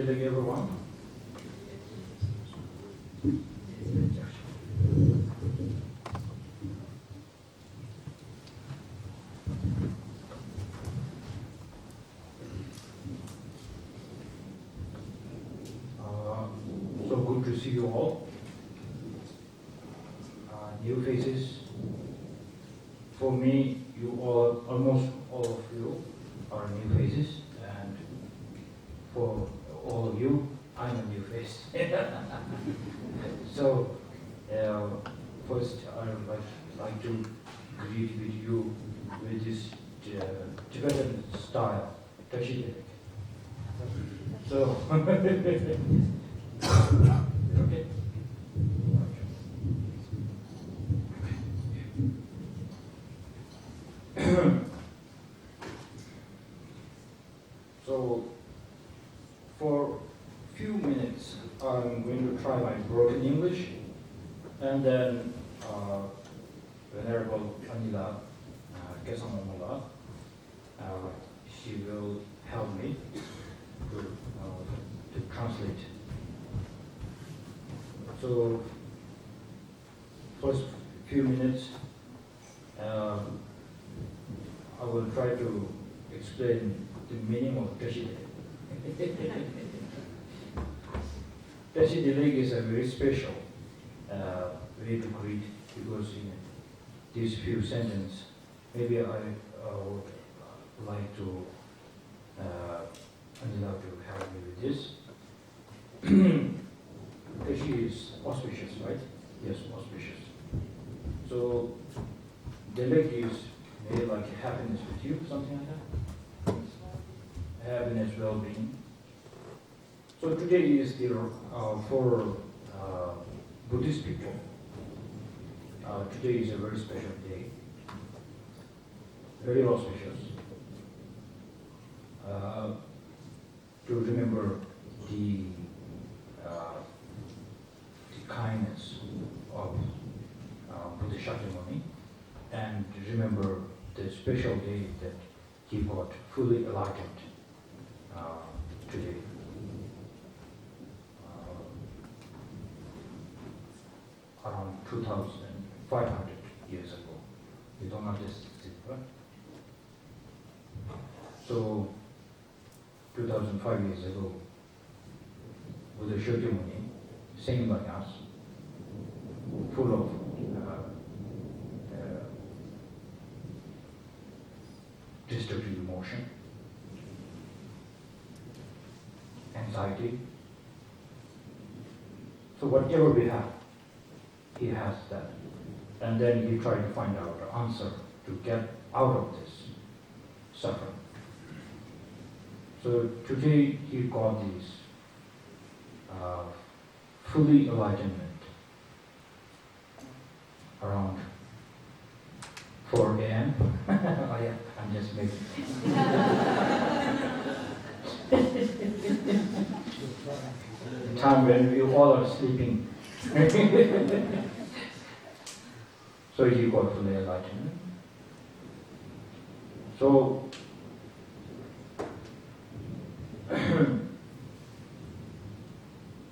Geshe everyone. So good to see you all. New faces. For me, you all, almost all of you, are new faces, and for all of you, I'm a new face. So, first, I would like to greet with you with this Tibetan style, Geshe. So, okay. So, for a few minutes, I'm going to try my broken English, and then Venerable Anila Kelsang Wangmo, she will help me to translate. So, first few minutes, I will try to explain the meaning of Geshe. Geshe is a very special way to greet, because in these few sentences, maybe I would like to Anila to help me with this. Geshe is auspicious, right? Yes, auspicious. So Delek is maybe like happiness with you, something like that. Happiness, well-being. So today is the for Buddhist people. Today is a very special day, very auspicious. To remember the kindness of Buddha Shakyamuni, and to remember the special day that he got fully enlightened today. Around 2,500 years ago. You don't understand, right? So, 2,005 years ago, Buddha Shakyamuni, same like us, full of destructive emotion, anxiety. So whatever we have, he has that. And then he tried to find out the answer to get out of this suffering. So today he got this fully enlightenment around 4 a.m. Oh yeah, I'm just making the time when we all are sleeping. So he got fully enlightenment. So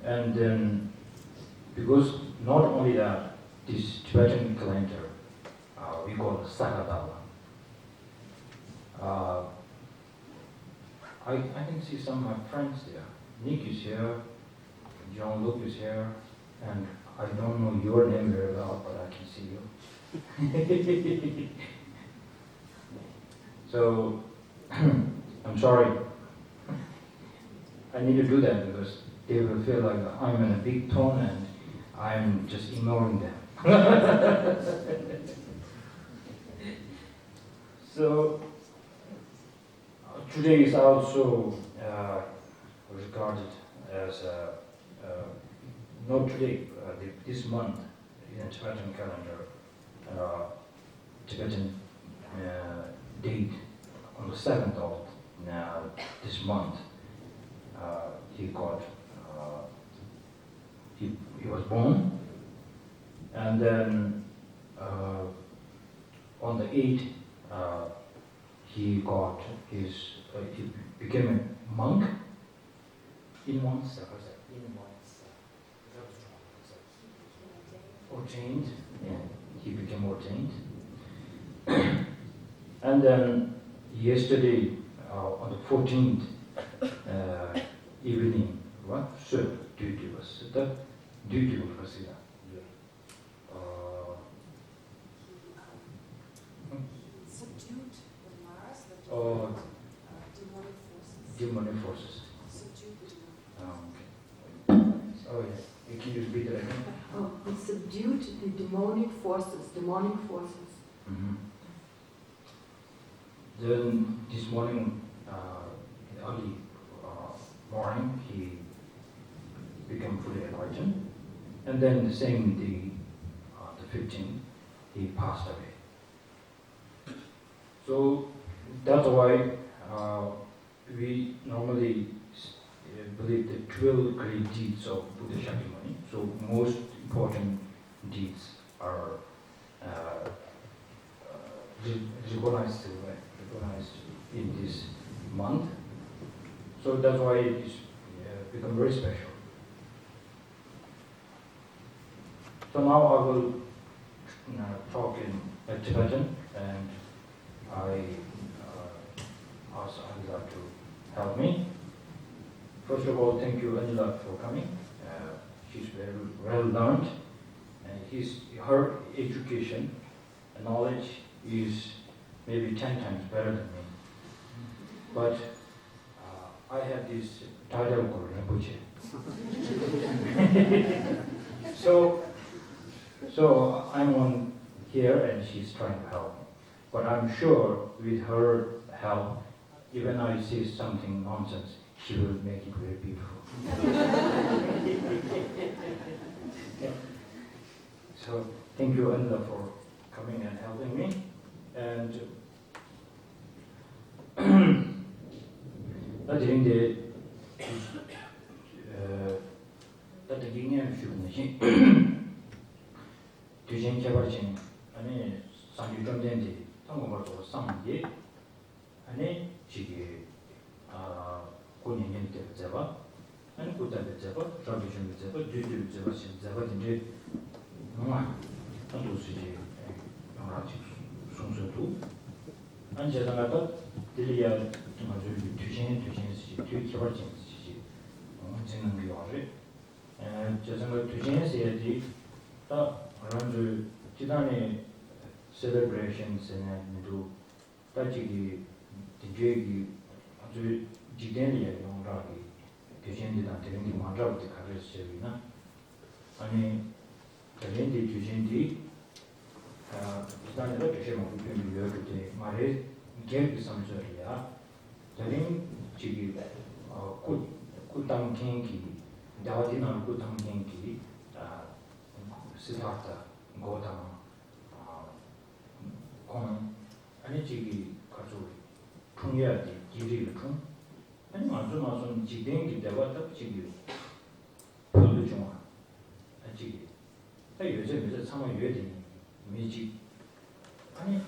and then, because not only that, this Tibetan calendar, we call Saka Dawa. I can see some of my friends there. Nick is here, John Luke is here, and I don't know your name very well, but I can see you. So, I'm sorry. I need to do that because they will feel like I'm in a big tone and I'm just ignoring them. So, today is also regarded as not today, this month in the Tibetan calendar, Tibetan date on the 7th of this month. He was born, and then on the 8th he got he became a monk in once ordained. Yeah, he became ordained, and then yesterday on the 14th evening, what? So duty was that duty was here. Subdued the Mars, the demonic forces. Subdued the Okay. Oh yeah. Can you repeat that again? Oh, he subdued the demonic forces. Mm-hmm. Then this morning, early morning, he became fully enlightened, and then the same day, the 15th, he passed away. So that's why we normally believe the 12 great deeds of Buddha Shakyamuni. So most important deeds are recognized in this month. So that's why it is become very special. So now I will talk in Tibetan, and I ask Anila to help me. First of all, thank you, Anila, for coming. She's very well learned, and her education and knowledge is maybe 10 times better than me. But I have this Tibetan Rinpoche. So I'm on here and she's trying to help me. But I'm sure with her help, even I see something nonsense, she will make it very beautiful. So thank you, Ella, for coming and helping me. And during the Tsenshap Rinpoche, 아니 상주 좀 된지 통과도 상지 아니 지기 고년년 때 잡아 아니 고단데 잡아 저기 좀 잡아 뒤뒤 잡아 신 잡아 이제 뭐야 또 수지 영화지 송소도 안제다가 들이야 좀 아주 뒤신시 뒤 개발진시 엄청난 게 와래 저승을 뒤신시야지 다 아주 지단의 celebrations and do 따지기 디제기 아주 지대리에 용라기 교신들한테 되는 게 많다고 가르쳤으나 아니 그런데 교신들이 지단에서 교신 목표를 이루게 말해 계획 삼절이야 다른 지기 꾸당ken기 다와디나 꾸당ken기 시다타 고담 공 아니 지기 가지고 풍요하지 길이를 풍 아니 아주 지den기 대화다 지기 별로 좋아 지기 요새 상황 요되니 미지 아니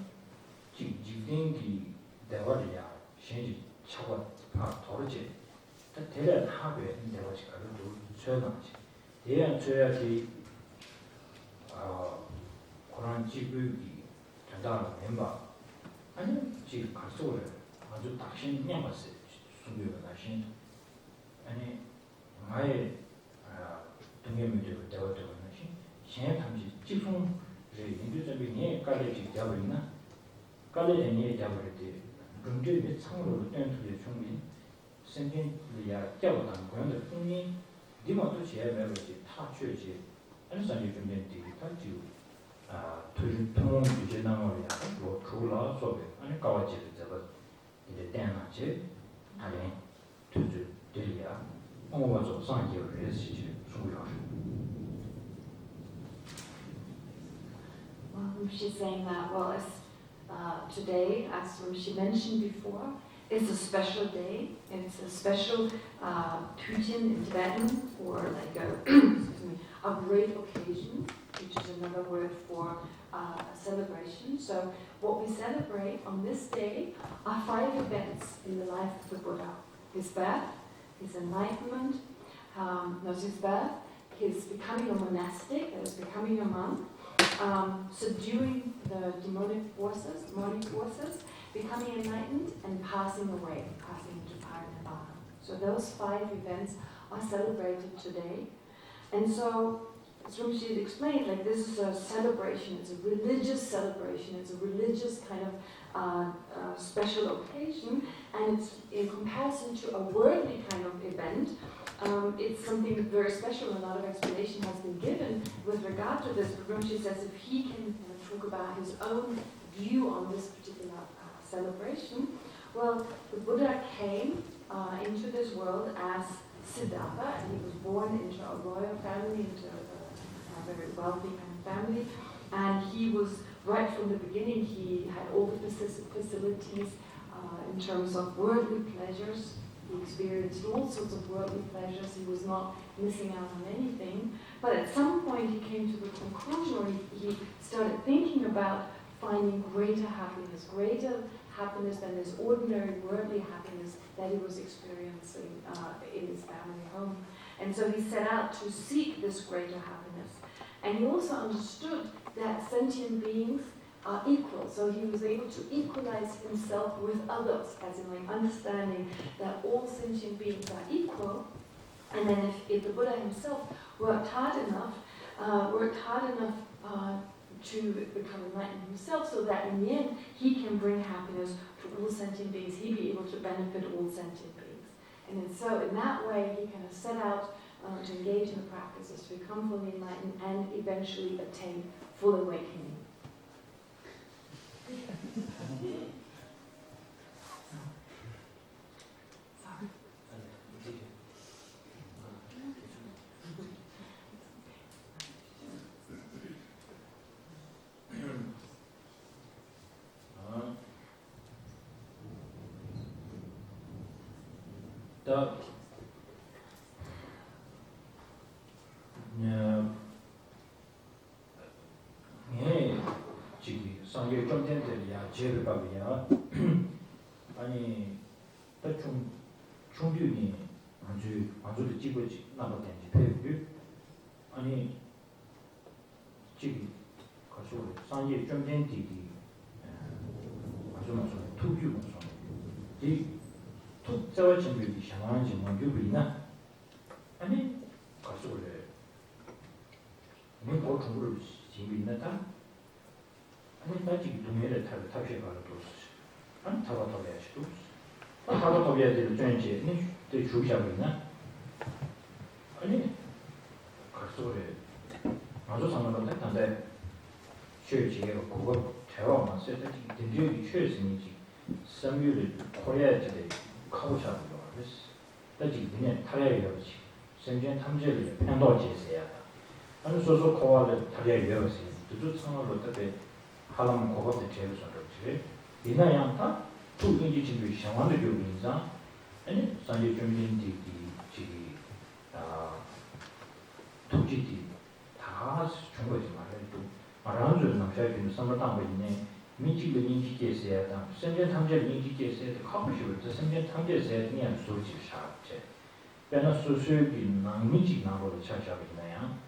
지den기 대화를야 신지 차고 더르지 대략 하게 대화지 가지고 최근지 대한 줘야지 그런 지구기 전달 멤버 아니 지금 가서를 아주 당신 냠았어요. 순교가 당신 아니 마에 동계민들 대화도 하는지 신의 탐지 지풍 제 인도적인 깔레지 잡으리나 깔레니 잡을 때 grund의 상으로 된 소리 중인 생긴이야 잡아단 거는 풍이 디모도 제외하지 타 취지 안산이 좀 된디 타지 통용 규제 나머리야 뭐 주라 소배 아니 까와지를 잡아 이제 때나지 아니 투주 들이야 어머저 상기를 시지 중요하죠. Well, she's saying that, well, as today, as she mentioned before, is a special day. It's a special Tuchen in Tibetan, or like a great occasion, which is another word for a celebration. So what we celebrate on this day are 5 events in the life of the Buddha. His birth, his enlightenment, his birth, his becoming a monastic, that is becoming a monk, subduing the demonic forces, becoming enlightened, and passing away, passing into Parinirvana. So those 5 events are celebrated today. And so, as Rinpoche had explained, like this is a celebration, it's a religious celebration, it's a religious kind of special occasion, and it's in comparison to a worldly kind of event, it's something very special. A lot of explanation has been given with regard to this. But Rinpoche says if he can talk about his own view on this particular celebration, well, the Buddha came into this world as Siddhartha, and he was born into a royal family, into a very wealthy kind of family, and he was, right from the beginning, he had all the facilities in terms of worldly pleasures. He experienced all sorts of worldly pleasures. He was not missing out on anything. But at some point he came to the conclusion, or he started thinking about finding greater happiness than this ordinary worldly happiness that he was experiencing in his family home. And so he set out to seek this greater happiness. And he also understood that sentient beings are equal. So he was able to equalize himself with others, as in like understanding that all sentient beings are equal. And then if the Buddha himself worked hard enough to become enlightened himself, so that in the end he can bring happiness to all sentient beings, he'd be able to benefit all sentient beings. And so in that way, he kind of set out to engage in the practices, to become fully enlightened, and eventually attain full awakening. Sorry. 상계 좀 된들이야 제르바비야 아니 대충 중류니 아주 찍어지 나버텐지 배우기 아니 지금 가서 상계 좀 된디디 아주 투규 이 투자와 준비를 상황이 뭔지나 아니 가서 그래 뭐 공부를 준비했다 아니 나지 동네를 타피에 가서 아니 타바타비야지 또 타바타비야들 전체 네 주시하고나 아니 가서 그래 아주 상관없다 근데 최지가 그거 대화만 쓰다 되게 최신이지 삼유를 코리아에 가보자고 그랬어 나지 그냥 타야지 생전 탐지를 편도지세야 아니 소소 코와를 타야지 또 상황을 어떻게 하람 고급의 제일 좋지. 이나양타 두 인지 진도 상황을 교인자 아니 산지 준비인지 지기 투지디 다 중국에서 말해도 말하는 남자들은 선물당 있네. 민지의 인지계에서야 생전 탐지의 인지계에서 가보시고 저 생전 탐지에서 그냥 소지 샤제. 배나 소수기 남민지 나로를 찾아보나요.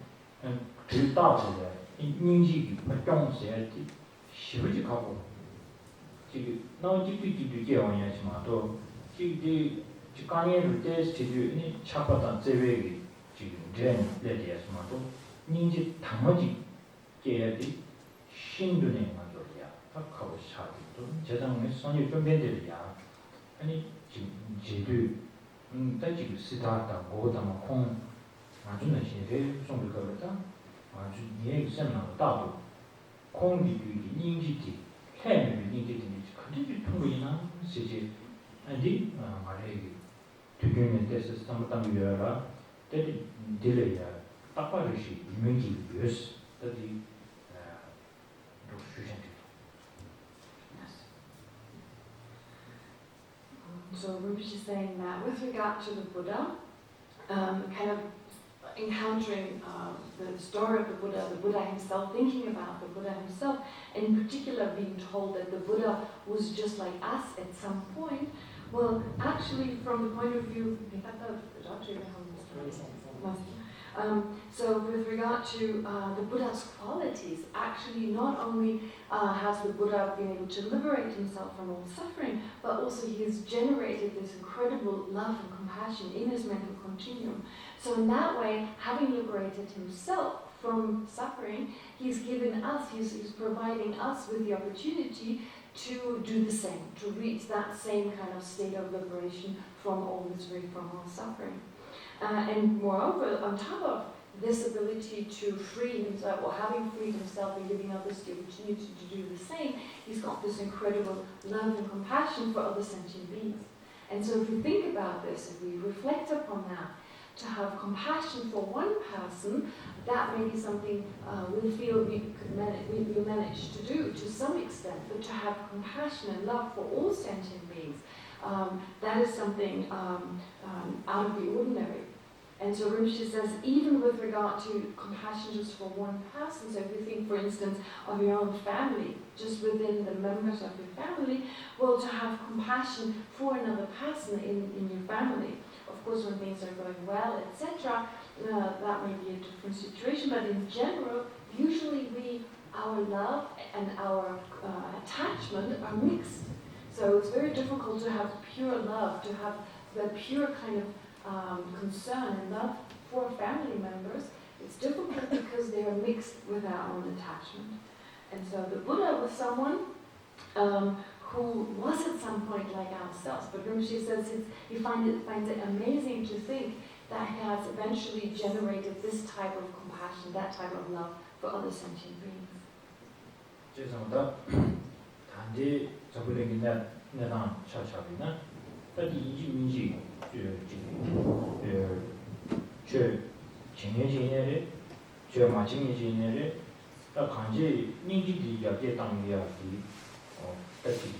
들다고 인지기 발전세야지. 시부지하고 지금 나오지도 개원이지만 또 지금 직관의 때스티드니 차바다 제외기 지금 레디에서만 또 인지 당어지 계획이 신dun에 만들어야 하고 샤도 제당의 선이 좀 변들이야 아니 지금 제도 따지고 시다다 고다만 콩 아주 내시에 송비거다 아주 얘기 셈나 다도 공기들이 인지티, 해면이 인지티니 그들이 통보이나 시지 아니 말해기 되게는 데서 상담 요라 때리 딜레야 딱바르시 이명기 비스 때리 So Rinpoche is saying that with regard to the Buddha, kind of encountering the story of the Buddha himself, thinking about the Buddha himself, and in particular being told that the Buddha was just like us at some point. Well, actually, from the point of view, so with regard to the Buddha's qualities, actually not only has the Buddha been able to liberate himself from all suffering, but also he has generated this incredible love and compassion in his mental continuum. So in that way, having liberated himself from suffering, he's given us, he's providing us with the opportunity to do the same, to reach that same kind of state of liberation from all misery, from all suffering. And moreover, on top of this ability to free himself, or having freed himself and giving others the opportunity to do the same, he's got this incredible love and compassion for other sentient beings. And so if we think about this, if we reflect upon that, to have compassion for one person, that may be something we feel we manage to do to some extent, but to have compassion and love for all sentient beings, that is something out of the ordinary. And so Rinpoche says, even with regard to compassion just for one person, so if you think, for instance, of your own family, just within the members of your family, well, to have compassion for another person in your family. Of course, when things are going well, etc., that may be a different situation, but in general, usually our love and our attachment are mixed. So it's very difficult to have pure love, to have the pure kind of concern and love for family members. It's difficult because they are mixed with our own attachment. And so the Buddha was someone who was at some point like ourselves. But Rinpoche says he finds it amazing to think that he has eventually generated this type of compassion, that type of love for other sentient beings. 죄송합니다. 단지 저분에게 내가 차차비나但이지 민지 저 진행진에 저 마침진에 딱 간지 닝지디 야게 당이야기 딱히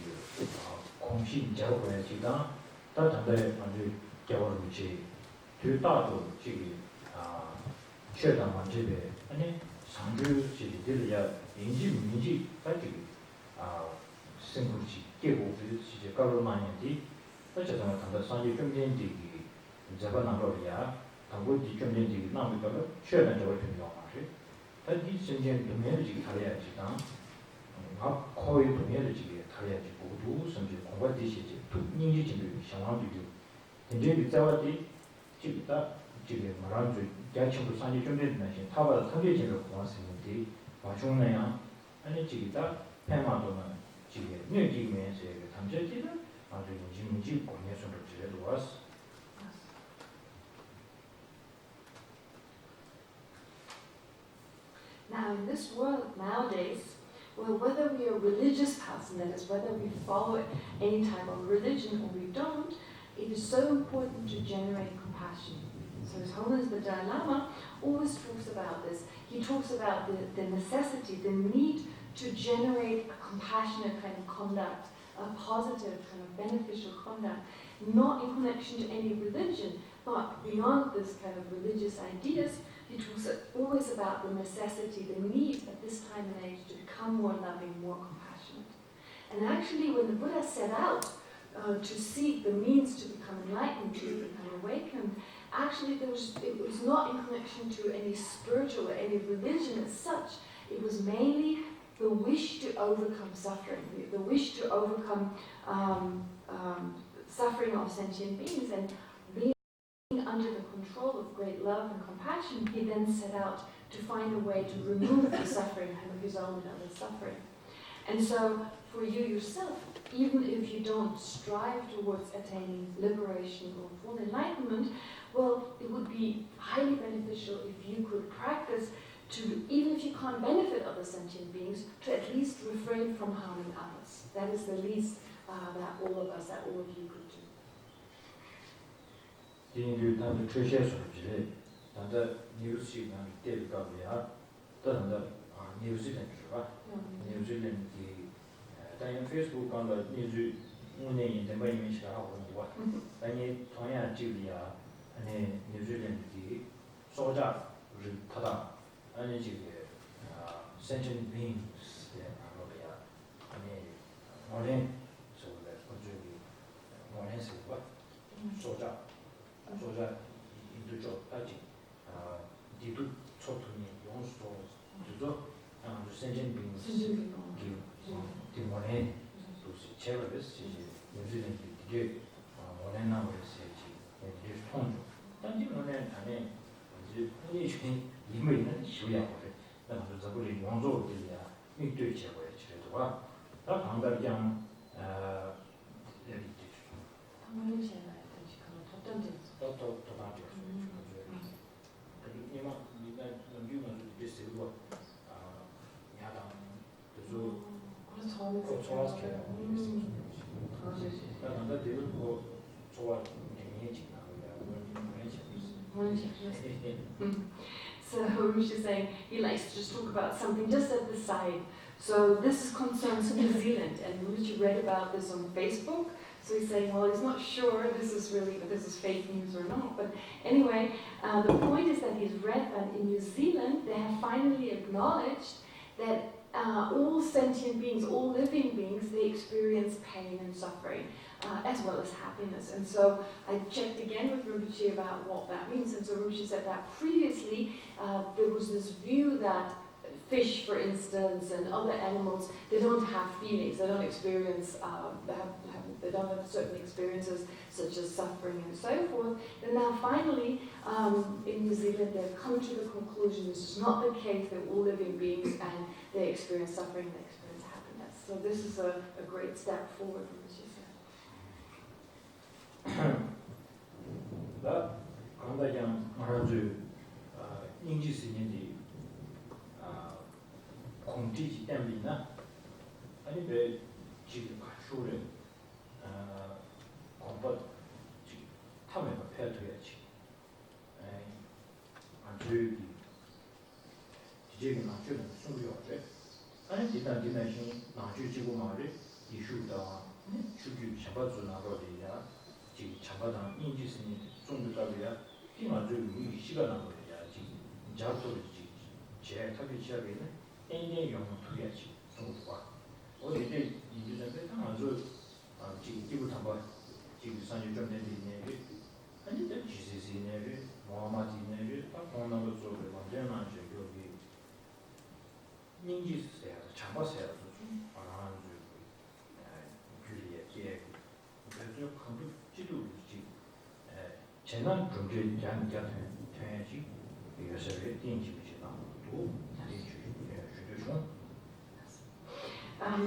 공신 작업에서가 다 단대 아주 개월이지 둘다도 지금 최단 집에 아니 상주지들이야 인지 민지 딱히 생각지 깨고 이제 깔로만이지 어쨌든 단대 상주 경쟁지기 자바나로야 당고지 경쟁지기 나오니까 최단 작업을 필요하지 단지 생전 동해지기 달려야지다 막 거의 동해지기 달려야지 모두甚至 공부되시지 인지진도 상황도 이제 비자와디 지다 지금 말한 줄 야침도 상주 경쟁지는 타바 상계진을 고맙습니다 와중내야 아니 지기다 해마도는 지금 뇌기면서 담재지는 아주 인지문지 공예선을 지내도 왔어. Now in this world nowadays, well, whether we are a religious person, that is, whether we follow any type of religion or we don't, it is so important to generate compassion. So His Holiness the Dalai Lama always talks about this. He talks about the necessity, the need to generate a compassionate kind of conduct, a positive kind of beneficial conduct, not in connection to any religion, but beyond this kind of religious ideas. He talks always about the necessity, the need at this time and age to become more loving, more compassionate. And actually when the Buddha set out to seek the means to become enlightened, to become awakened, actually it was not in connection to any spiritual or any religion as such. It was mainly the wish to overcome suffering, the wish to overcome suffering of sentient beings, and being under the control of great love and compassion, he then set out to find a way to remove the suffering of his own and others' suffering. And so, for you yourself, even if you don't strive towards attaining liberation or full enlightenment, well, it would be highly beneficial if you could practice to, even if you can't benefit other sentient beings, to at least refrain from harming others. That is the least that all of us, that all of you could do. 인류 단도 최시의 소리지. 단다 뉴스가 때리가야. 단다 뉴스는 좋아. 뉴스는 이 다른 페이스북 간다 뉴스 문에 대바이면 시라고 하고. 아니 동양 지리야. 아니 뉴스는 이 소자 우리 타다. 아니 지금 sentient beings 아로야. 아니 원래 소자 저기 원래 소가 소자 소자 인도적 아직 디도 초토니 용수도 주도 sentient beings 디모네 도시 체벌스 뉴질랜드 되게 원래나 버스지 이제 통조 단지 원래 안에 이제 흔히 중에 이미 있는 시야고 그래서 저거를 용조들이야 밑에 제거해 주려고 다 방달장 여기 있죠. 방문을 제가 지금 어떤 데서 또 나죠. 이마 니가 연구만 됐을 거 야당 그래서 좋아스케요. 그런데 되게 뭐 좋아 재미있지 So Rinpoche is saying he likes to just talk about something just at the side. So this concerns New Zealand, and Rinpoche read about this on Facebook. So he's saying, well, he's not sure this is fake news or not. But anyway, the point is that he's read that in New Zealand they have finally acknowledged that all sentient beings, all living beings, they experience pain and suffering, as well as happiness. And so I checked again with Rinpoche about what that means. And so Rinpoche said that previously there was this view that fish, for instance, and other animals, they don't have feelings, they don't experience, they don't have certain experiences such as suffering and so forth. And now finally, in New Zealand, they've come to the conclusion this is not the case, they're all living beings and they experience suffering, they experience happiness. So this is a great step forward, as you said. 나 강다장 말아주 인지스님이 공지지 때문이나 아니 왜 지금 가수를 공부 지금 타면은 패야지. 아주 이제는 나중에 숨겨져. 아니 디나신 나주지고 말이 이슈다. 주규 샤바주 나로리야. 지금 샤바당 인지스님 좀더가야 디마주 이 시간 나로리야. 지금 자토르지 제 타비 시작에는 엔딩 영어 투야지. 좀더 어디 이제 이제는 아주 지금 기분 한번 지금 산이 좀 되는데 아니 때 지시시네를 모아마디네를 딱 보는 거 쪽에 완전한 저기 인지스야 잡았어야 좀 알아는 줄이에 예 그래서 컴퓨터 지도지 재난 분들 장자는 돼야지 이것을 인지비지나 또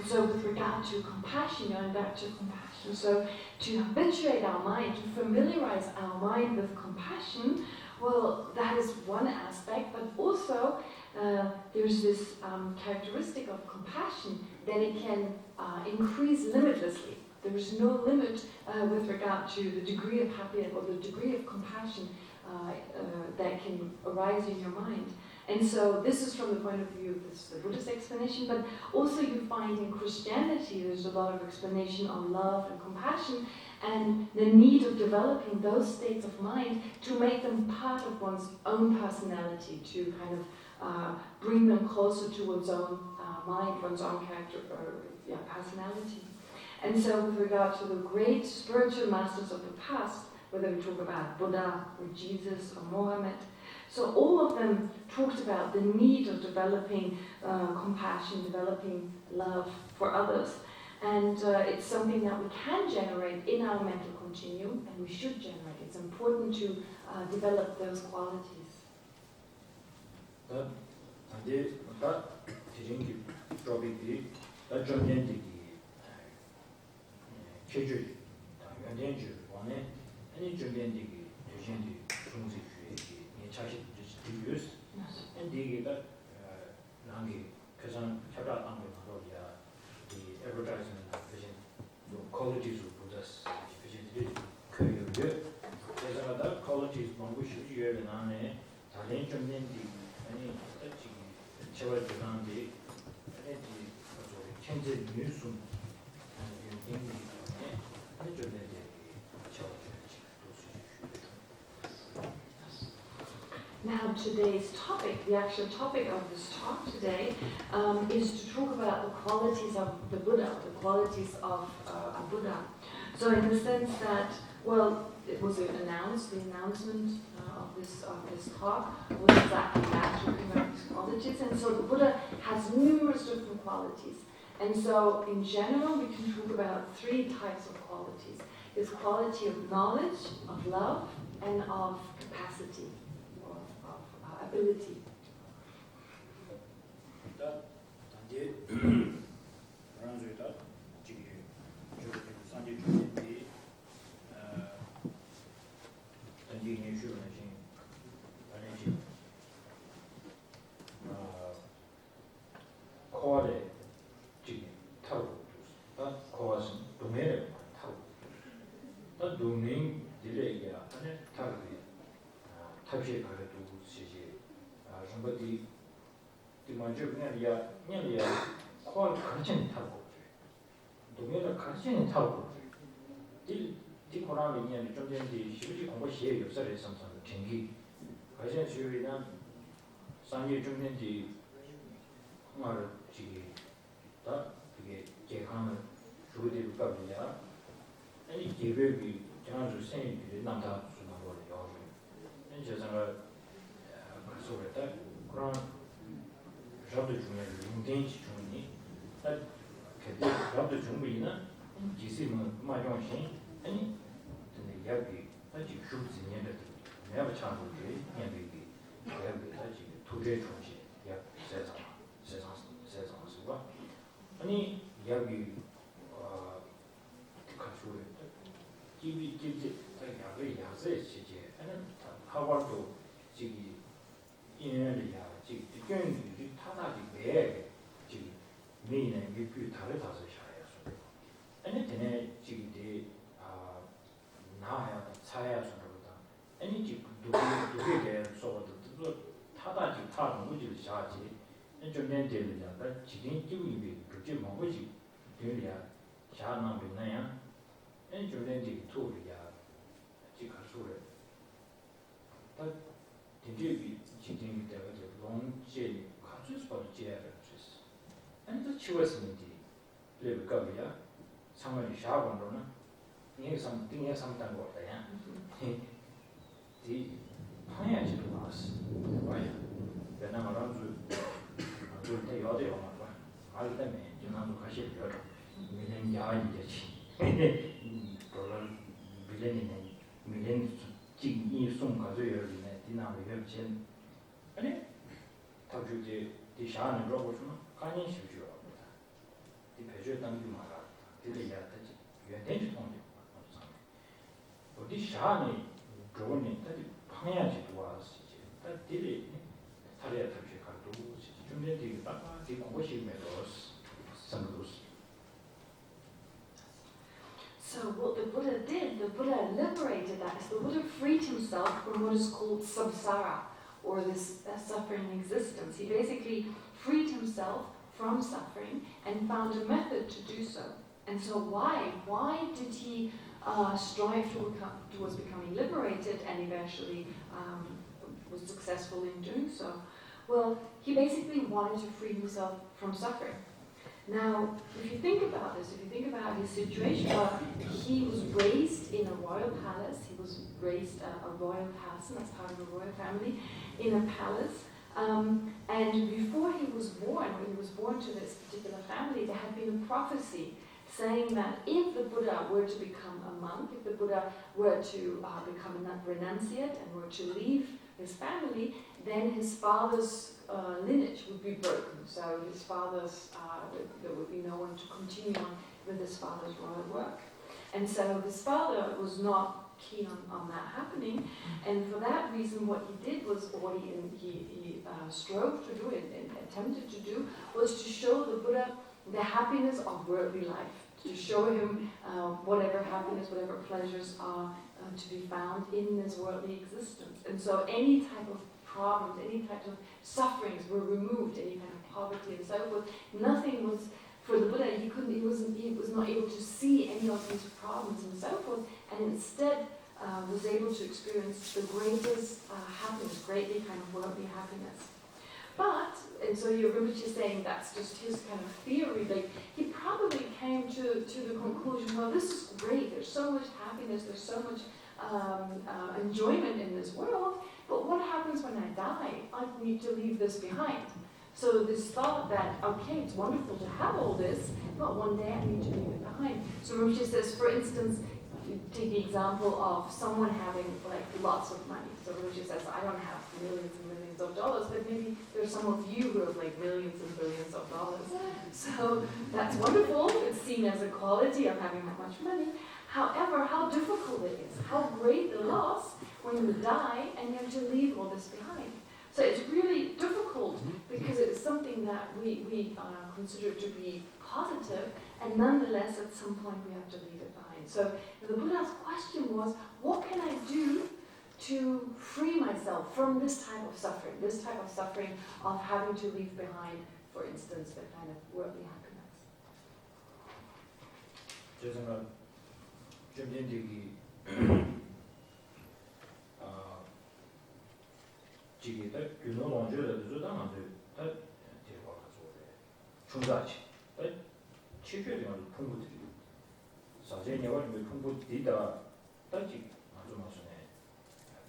So with regard to compassion, going back to compassion, so to habituate our mind, to familiarize our mind with compassion, well, that is one aspect, but also there's this characteristic of compassion that it can increase limitlessly. There is no limit with regard to the degree of happiness or the degree of compassion that can arise in your mind. And so this is from the point of view of the Buddhist explanation, but also you find in Christianity there's a lot of explanation on love and compassion and the need of developing those states of mind to make them part of one's own personality, to kind of bring them closer to one's own mind, one's own character, personality. And so with regard to the great spiritual masters of the past, whether we talk about Buddha or Jesus or Mohammed, so all of them talked about the need of developing compassion, developing love for others. And it's something that we can generate in our mental continuum, and we should generate. It's important to develop those qualities. And the Nangi Kazan Chara Angloria, the advertisement vision, the qualities of Buddha's vision, career. There's another qualities one which you hear in Ane, Talent and Nendi, any Chava Gandhi, any change the news soon, and in the Now today's topic, the actual topic of this talk today, is to talk about the qualities of the Buddha, the qualities of a Buddha. So in the sense that, well, it was announced, the announcement of this talk was exactly that, talking about these qualities. And so the Buddha has numerous different qualities. And so in general, we can talk about three types of qualities. This quality of knowledge, of love, and of capacity. Ability. somebody the call Karchen Tago. Together Karchen Tago. The Koran in the Shivji Komboshi, you said something Tingi. Karchen Shivina Sanji Jungin the Mar Chigi, Jehan, Shudi Gabia, and it gave me John to say the Nanta Sunabori. And just a Kasureta, Koran. Rabdu 중에 용den지 중이 딱 그때 rabdu 중이나 지시면 마정신 아니 근데 여기 아직 슈즈니에 내가 참고해 얘기 여기 아직 도저히 정신 야 세상스와 아니 여기 가지고 집이 약을 약세 시제 아니 하와도 지기 인연이야 지기 뒤견이 타다지 매 지기 메인에 비비 다르다서 샤야서 아니 되네 지기데 나야 차야서 아니 지 두개 대해서도 타다지 타는 거지 샤지 좀 nendel이잖아 지긴 지구이 그게 뭐지 되냐 샤나 되나야 아니 좀 nendel이 토리야 지가소래 다 되게 지긴 때가 롱제 가지고 버지야 그랬어 아니 또 치웠으면 돼 레벨이야 상관이 샤본로는 이게 something something 거야 이 방해하지도 마스 와야 베나마란주 그때 여대 오마가 알 때문에 지난도 가실 때 미련 야이지 그런 미련이네 미련 지이 송 가져요네 디나로 협진 아니 타주제 디샤는 로고스는 간이 쉬죠 이 배제 당기 말아 디리야 되지原点 통제 어디 샤니 그거는 다시 방해하지 도와시지 다 디리 사례야 답시 가도 좀 되게 딱 그것이 메로스 상도스. So what the Buddha did, the Buddha liberated that. So the Buddha freed himself from what is called samsara, or this suffering existence. He basically freed himself from suffering and found a method to do so. And so why? Why did he strive towards becoming liberated and eventually was successful in doing so? Well, he basically wanted to free himself from suffering. Now, if you think about this, if you think about his situation, well, he was raised in a royal palace. He was raised a royal person as part of a royal family in a palace. And before he was born, when he was born to this particular family, there had been a prophecy saying that if the Buddha were to become a monk, if the Buddha were to become a renunciate and were to leave his family, then his father's lineage would be broken. So his father's, there would be no one to continue on with his father's royal work. And so his father was not keen on that happening, and for that reason what he did was, or what he strove to do and attempted to do, was to show the Buddha the happiness of worldly life, to show him whatever happiness, whatever pleasures are to be found in this worldly existence. And so any type of problems, any type of sufferings were removed, any kind of poverty and so forth. Nothing was, for the Buddha, he was not able to see any of these problems and so forth, and instead was able to experience the greatest happiness, greatly kind of worldly happiness. But, and so your Rinpoche is saying that's just his kind of theory, like he probably came to the conclusion, well, this is great, there's so much happiness, there's so much enjoyment in this world, but what happens when I die? I need to leave this behind. So this thought that, okay, it's wonderful to have all this, but one day I need to leave it behind. So Rinpoche says, for instance, take the example of someone having like lots of money. So Rinpoche says, I don't have millions and millions of dollars, but maybe there's some of you who have like millions and billions of dollars. So that's wonderful. It's seen as a quality of having that much money. However, how difficult it is, how great the loss when you die and you have to leave all this behind. So it's really difficult because it's something that we consider to be positive, and nonetheless at some point we have to leave it behind. So the Buddha's question was, what can I do to free myself from this type of suffering of having to leave behind, for instance, the kind of worldly happiness? 죄송합니다. 좀 전에 지기다 균형 원주를 주다는데 다 제가 가져오래. 중자치. 치료되는 풍부들이 사전에 와는 풍부들이다. 단지 아주 마찬가지네.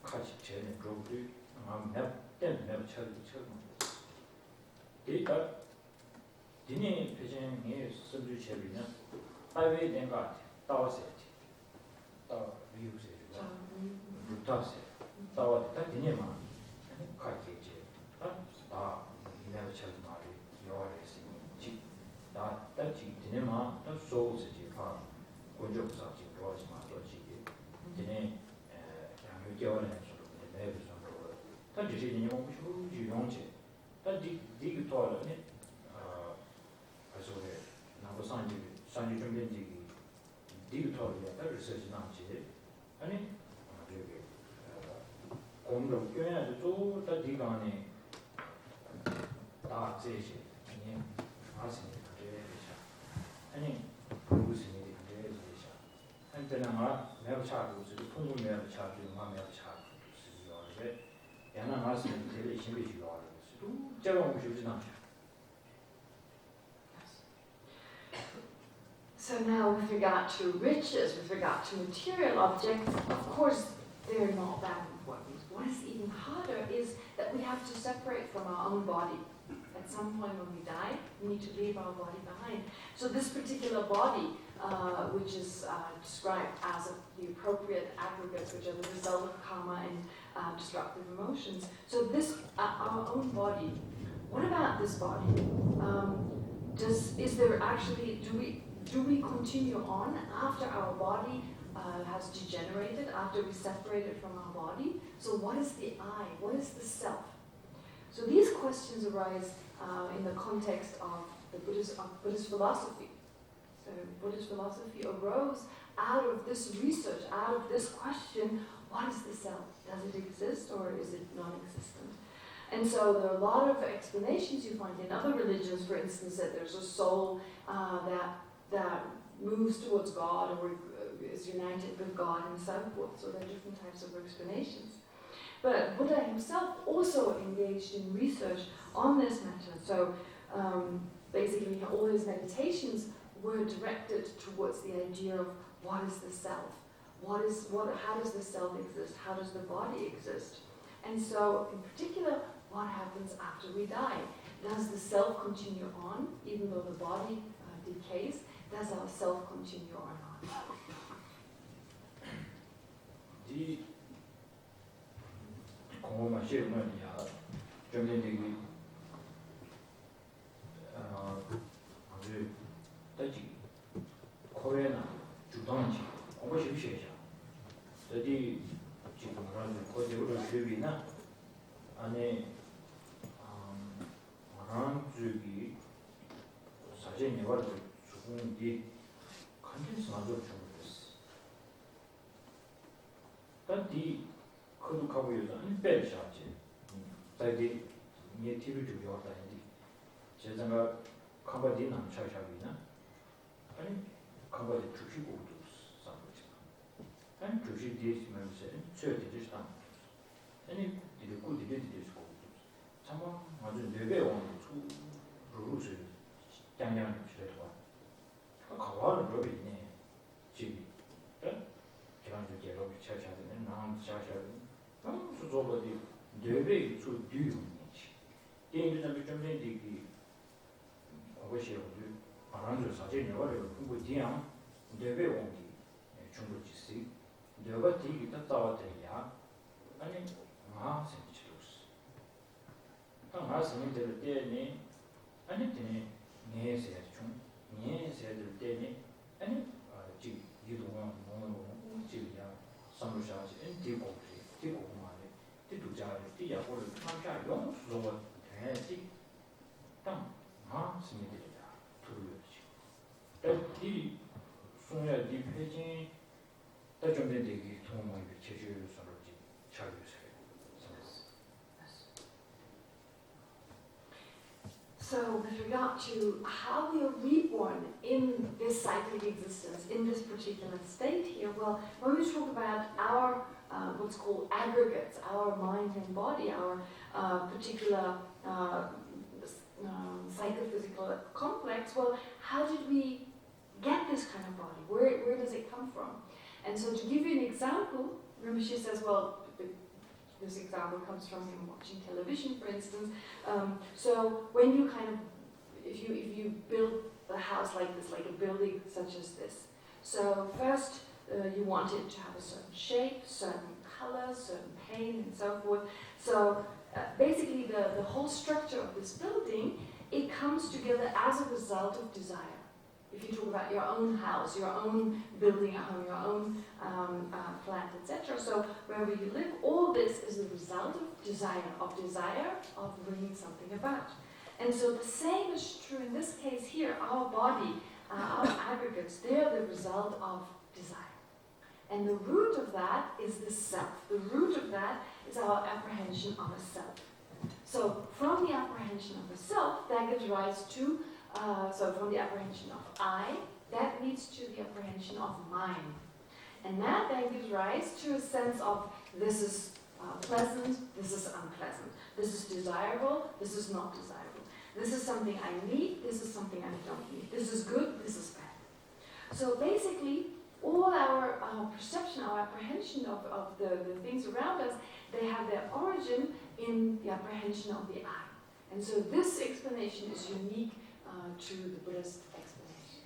같이 제는 그룹이 아마 몇 차례 데이터 디니 배정에 선주 제비는 하이웨이 된 것 같아. 따와세지. 따와 리우세죠. 루타세. 따와 다 디니만 가게지. 다 내가 잘 말이 요하랬으니 지 나 단지 디니 Dinema, the souls that you are, when you are drawing my logic, Dine, you go and sort of the neighbors on the road. That is in your huge, that dig toilet, I saw it. Now, Sandy Jumble dig toilet, that research not cheap. And it, Combo, you had to do the dig on it. Dark station, and asking the any producing it, and then I never charge to the Pungu never charge you, my never charge to see and I'm asking the relation with you all. So now with regard to riches, with regard to material objects, of course they're not that important. What is even harder is that we have to separate from our own body. At some point when we die, we need to leave our body behind. So this particular body, which is described as the appropriate aggregates, which are the result of karma and destructive emotions. So this, our own body, what about this body? Is there actually, do we continue on after our body has degenerated, after we separated from our body? So what is the I? What is the self? So these questions arise in the context of the Buddhist philosophy. So Buddhist philosophy arose out of this research, out of this question, what is the self? Does it exist or is it non-existent? And so there are a lot of explanations you find in other religions, for instance, that there's a soul that moves towards God or is united with God and so forth. So there are different types of explanations. But Buddha himself also engaged in research on this matter. So basically all his meditations were directed towards the idea of what is the self? How does the self exist? How does the body exist? And so in particular, what happens after we die? Does the self continue on, even though the body decays? Does our self continue or not? 공허만 싫으면이야 점점되기 아주 따지 코에나 주동지 공부 쉽시죠. 저기 지금 말하는 거제로 수비나 안에 말한 주기 사진이 와서 죽은디 간절히 만들어 준 거였어. 단디 그룹하고 요즘 빼를 샷지. 자기 이 티를 주고 왔다 했는데 제가 가바디 남차샤비나 아니 가바디 주시고 싸우지. 아니 주시 디스면서 저기도 참. 아니 이게 꾸디디 디스고. 참 아주 내배 오는 주 루루스 장량 싫어도. 가와는 여기 있네. 지금. 제가 이제 여기 차차는 나랑 차차는 수조버디 내배 주 뒤용이지. 게임을 좀 되게 그것이 어디 바람을 사진 여러분 공부 뒤양 내배 온기 중국지시 내가 되게 따라와야 아니 생치로스. 당 생들 때에 아니 때에 내세야 좀 내세들 때에 아니 지금 이동안 뭐는 지금이야 삼루샤지 엔티고지 디고마레 디두자레 디야고를 참자 용수로 대지 땅 스미들이다 두르지 이 송야 디 페이지 다좀된 되게 통용이 제주를 서로지 자유스레 So with regard to how we are reborn in this cyclic existence, in this particular state here, well, when we talk about our what's called aggregates, our mind and body, our particular psychophysical complex, well, how did we get this kind of body? Where does it come from? And so to give you an example, Rinpoche says, well, this example comes from him watching television, for instance. So when you if you build a house like this, like a building such as this, so first you want it to have a certain shape, certain color, certain paint, and so forth. So basically the whole structure of this building, it comes together as a result of desire. if you talk about your own house, your own building at home, your own flat, etc. So wherever you live, all this is the result of desire of bringing something about. And so the same is true in this case here. Our body, our aggregates, they're the result of desire. And the root of that is the self. The root of that is our apprehension of a self. So from the apprehension of a self, that gives rise to, so from the apprehension of I, that leads to the apprehension of mine. And that then gives rise to a sense of this is pleasant, this is unpleasant. This is desirable, this is not desirable. This is something I need, this is something I don't need. This is good, this is bad. So basically, all our perception, our apprehension of the things around us, they have their origin in the apprehension of the I. And so this explanation is unique to the Buddhist explanation.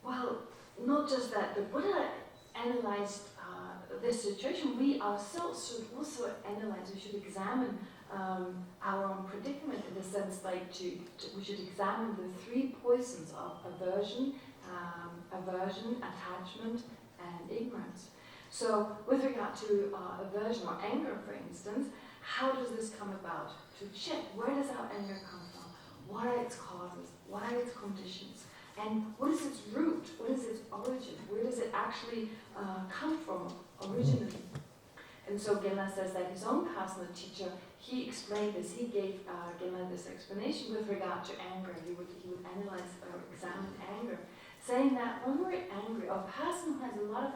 Well, not just that, the Buddha analyzed this situation. We ourselves should also analyze, we should examine our own predicament in the sense like we should examine the three poisons of aversion, attachment, and ignorance. So with regard to aversion or anger, for instance, how does this come about? To check, where does our anger come from? What are its causes? What are its conditions? And what is its root? What is its origin? Where does it actually come from originally? And so Genla says that his own personal teacher, he explained this, he gave Genla this explanation with regard to anger. He would analyze or examine anger, saying that when we're angry, a person who has a lot of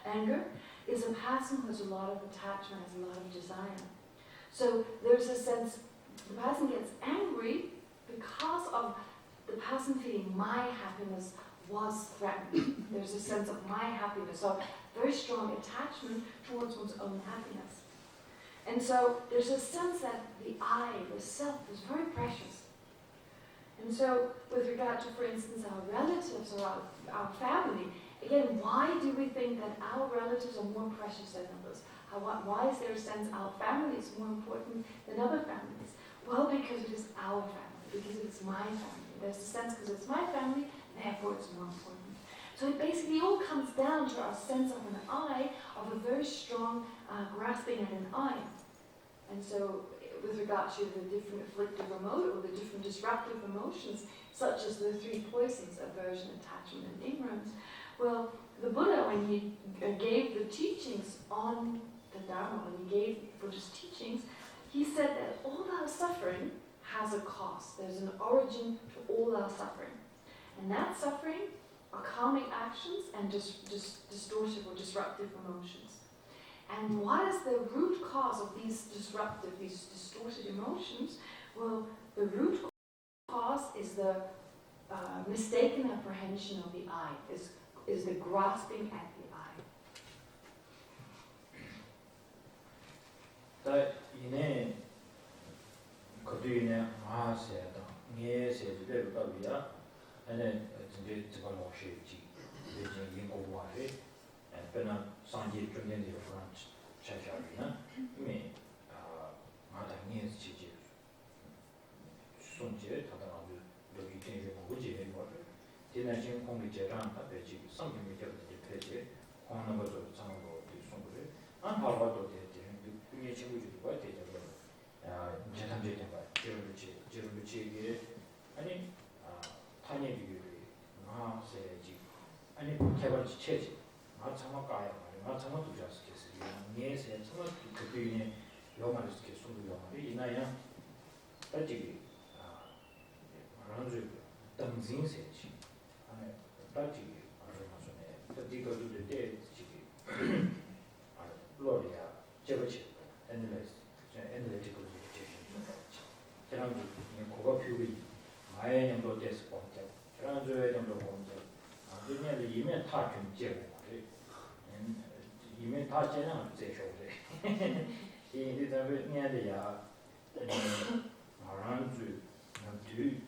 anger is a person who has a lot of attachment, has a lot of desire. So there's a sense, the person gets angry because of the person feeling my happiness was threatened. There's a sense of my happiness, so very strong attachment towards one's own happiness. And so there's a sense that the I, the self, is very precious. And so with regard to, for instance, our relatives or our family, again, why do we think that our relatives are more precious than others? Why is there a sense our family is more important than other families? Well, because it is our family, because it's my family. There's a sense because it's my family, therefore it's more important. So it basically all comes down to our sense of an I, of a very strong grasping at an I. And so with regard to the different afflictive or the different disruptive emotions, such as the three poisons, aversion, attachment, and ignorance, well, the Buddha, when he gave the teachings on the Dharma, when he gave Buddhist teachings, he said that all our suffering has a cause. There's an origin to all our suffering. And that suffering are karmic actions and distortive or disruptive emotions. And what is the root cause of these distorted emotions? Well, the root cause is the mistaken apprehension of the I, is the grasping at the I. 다 이내 그뒤에 마세다 녜세 되버비야 아니 이제 저거 뭐시지 이제 인고와해 배나 상지 중간에 프랑스 차샤리나 이미 마다 녜스 지지 손제 다다라도 여기 전에 뭐지 해봐 지나신 공기제랑 앞에 지금 상경이 되었을 때 공하는 것도 상으로 손으로 안 하고도 돼 이게 친구들이 뭐 되죠? 재산제 된 거, 제로루치에 아니 탄핵 비율이 나세지 아니 개발지 체지 마찬가지 가야 말이야 마찬가지 두자스케스 이에서 정말 그뒤에 영화를 스케 손으로 영화를 이나야 따지기 말하는 당진세지 아니 따지기 알아서 네 디거도 때 지기 로리아 제거치 Analytical 저랑 고가 표기 마의 정도 됐을 것 같아요. 저랑 저의 정도 보면 아니면 이면 다 경제고 이면 다 재능 제쇼래. 이 다음에 내야야 말한 줄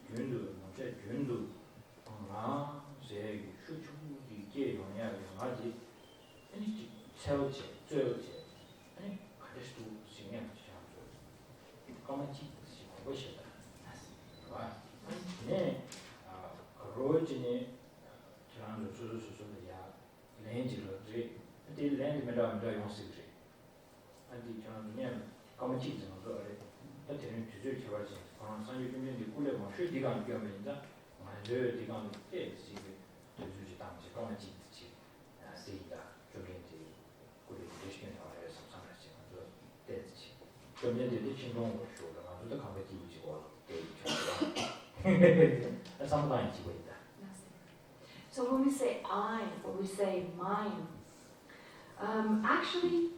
뒤윤도 뭐제 윤도 제 수출 이게 영향을 하지 아니 세우지 저지 아니 가르치도 신경 까마치 보시다. 와. 네. 그로지니 저랑 수수수수야 렌즈로 제 렌즈 매달 용식지. 아니 저는 그냥 까마치 좀 그래. 어때는 주주 개발지. 상주 주민들이 꿀에 뭐 쉴디가 비어면인다. 먼저 디가 때 지금 주주지 당시 까마치 지. 세이다. 주민들이 꿀에 대신 나와서 상상하지. 됐지. 주민들이 신경 So when we say I or we say mine, actually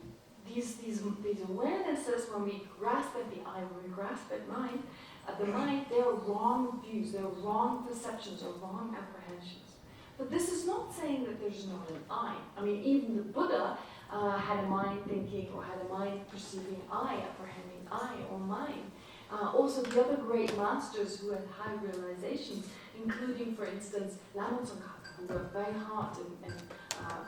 these awarenesses, when we grasp at the I, when we grasp at the mind, they are wrong views, they are wrong perceptions or wrong apprehensions. But this is not saying that there's not an I. I mean, even the Buddha had a mind thinking or had a mind perceiving I, apprehending I or mine. Also, the other great masters who had high realizations, including, for instance, Lama Tsongkhapa, who worked very hard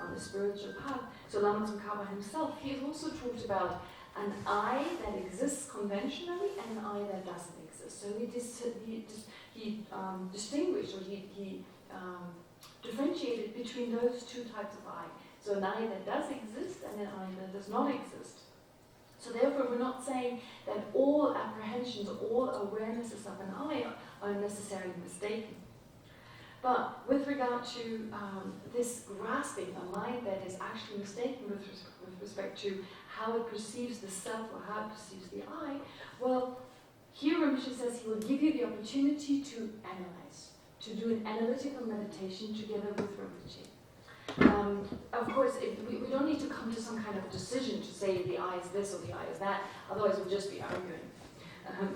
on the spiritual path. So Lama Tsongkhapa himself, he has also talked about an I that exists conventionally and an I that doesn't exist. So he distinguished, or he differentiated between those two types of I. So an I that does exist and an I that does not exist. So therefore, we're not saying that all apprehensions, all awarenesses of an I are necessarily mistaken. But with regard to this grasping, a mind that is actually mistaken with respect to how it perceives the self or how it perceives the I, well, here Rinpoche says he will give you the opportunity to analyze, to do an analytical meditation together with Rinpoche. Of course, we don't need to come to some kind of decision to say the I is this or the I is that, otherwise we'll just be arguing,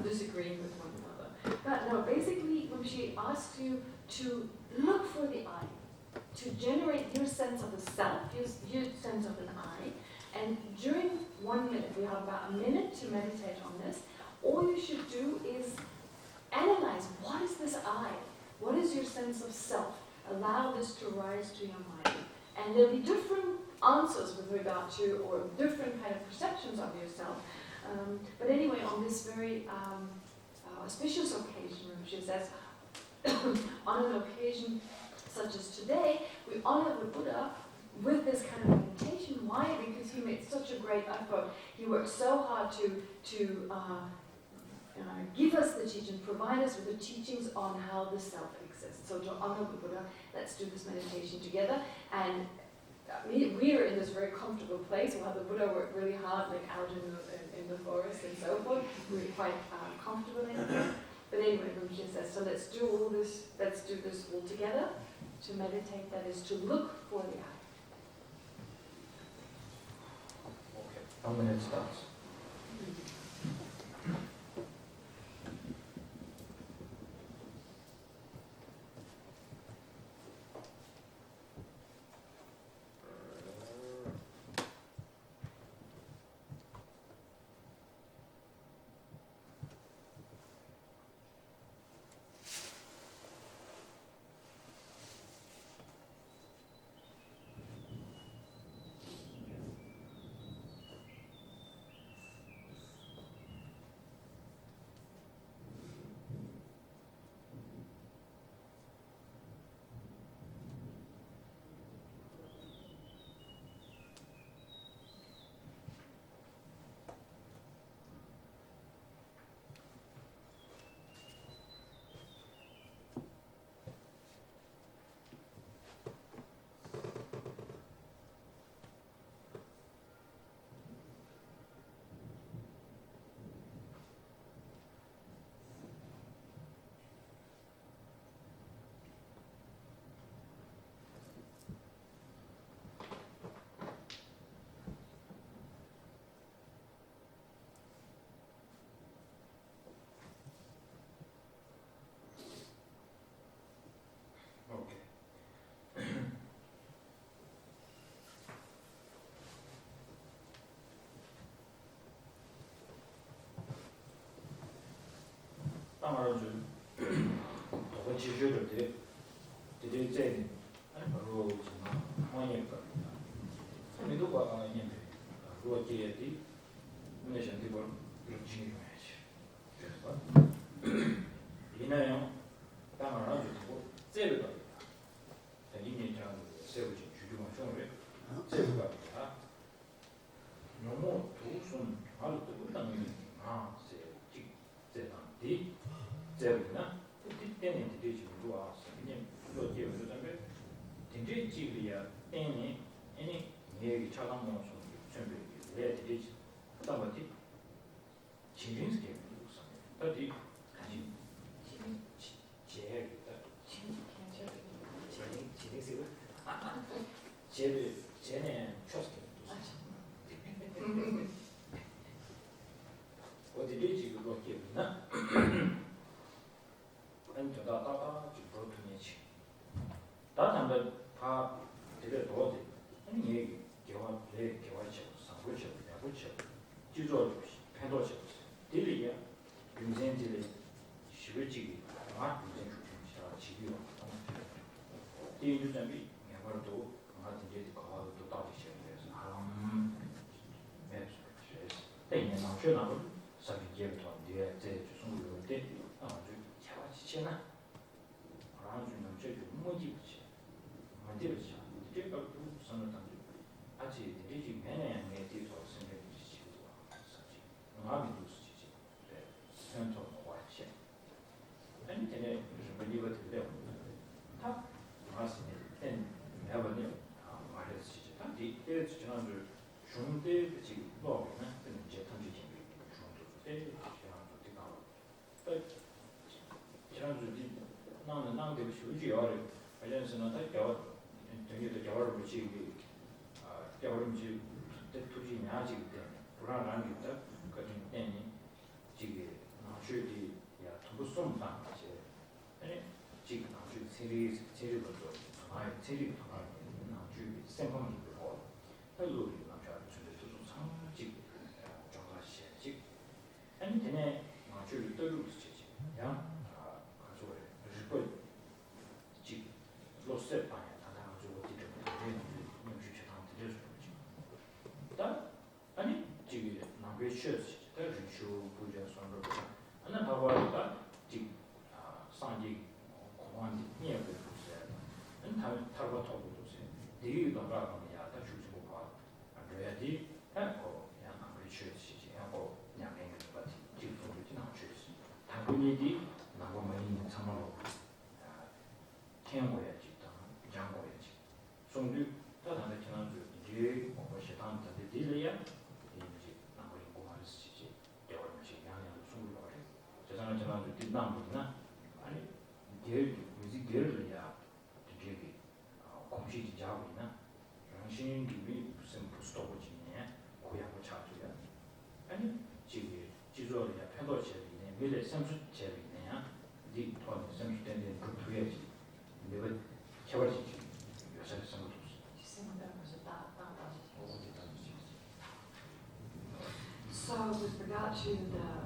disagreeing with one another. But no, basically, Rinpoche asks you to look for the I, to generate your sense of the self, your sense of an I, and during 1 minute, we have about a minute to meditate on this, all you should do is analyze, what is this I? What is your sense of self? Allow this to rise to your mind. And there'll be different answers with regard to, or different kind of perceptions of yourself. But anyway, on this very auspicious occasion, which says, on an occasion such as today, we honor the Buddha with this kind of meditation. Why? Because he made such a great effort. He worked so hard to give us the teaching, provide us with the teachings on how the self exists. So to honor the Buddha, let's do this meditation together. And we are in this very comfortable place while the Buddha worked really hard, like out in the forest and so forth. We're quite comfortable in it. But anyway, Rinpoche says, so let's do this all together. To meditate, that is to look for the eye. Okay, how many starts? Okay. 당아주 더 지주를 되게 제 바로 지금 뭐니까 미도가 아니면 로티에티 문제한테 뭘 그렇지 해야지. 그래서 이나요 당아주 두고 제를 이미 장 세우지 주주만 총을 제가 너무 두순 아주 뜻당이 제 제단디 제가 그때는 되게 좋아. 그냥 로티에 그다음에 되게 지리야 때문에 아니 얘기 차단 모습 준비 내 되게 그다음에 진진스게 어디 가지 제 쟤네 쳤어. 어디 되지 그거 기억나? 아니 저다 지금 보통이지. 다른 다 되게 도와줘. 아니 얘 개화치 상고치 야고치 지조 패도치 딜이야. 윤생질이 시베지기 인생 주체가 지비와 이 유전이 야말도 이제 가도 또 시작해서 때문에 나셔나도 사비제부터 뒤에 제 주송을 때 아주 차와치잖아. 그런 좀 저기 뭐지 만들었죠. 제가 그 선언한 아직 되게 매년 뒤에서 생각이 지고 사실 마음이 좋으시지. 네. 센터 와치. 아니 되네. 무슨 이거 들려. 다 맞습니다. 해보니 말했지. 단지 때 지난주 중대 지금 뭐는 이제 던지 준비 중도 때 지난주 되나. 지난주 나는 나한테 휴지 열을 관련해서는 다 되게 열을 붙이기 여름지 때 투지 아직 때문에 불안한 게 있다. 그런 때니 지금 나주디 야 통보 송상 이제 아니 지금 나주 세리로 아예 세리로 나주 생각이 들고 그리고 나주 좀 상직 정하시지 아니 되네 나주 떠르고 있지 야 가서 그걸 지 로세 방에 다 가지고 뒤로 되는 주체 상태 되죠. 아니 지금 남배셔스 그래서 주 부자 선으로 하나 더 봐야 지금 상직 공원이 이야기 보세요. 은 타고 도세. 뒤가 가면야 다 주고 봐. 그래야지 하고 그냥 남배셔스 하고 양행이 같이 지금 그렇게 나오셔스. 당근이디 나고만이 참아로天고야지 장고야지. 송류 다다는 지난주 이제 뭐 시간도 되리야. 이제 나고리 공부할 수 있지. 여러분이 양양 송류를. 지난주 뒷남부 samsut chebine di ton samsut den kutuyeji never chabaji yosa samsut so with regard to the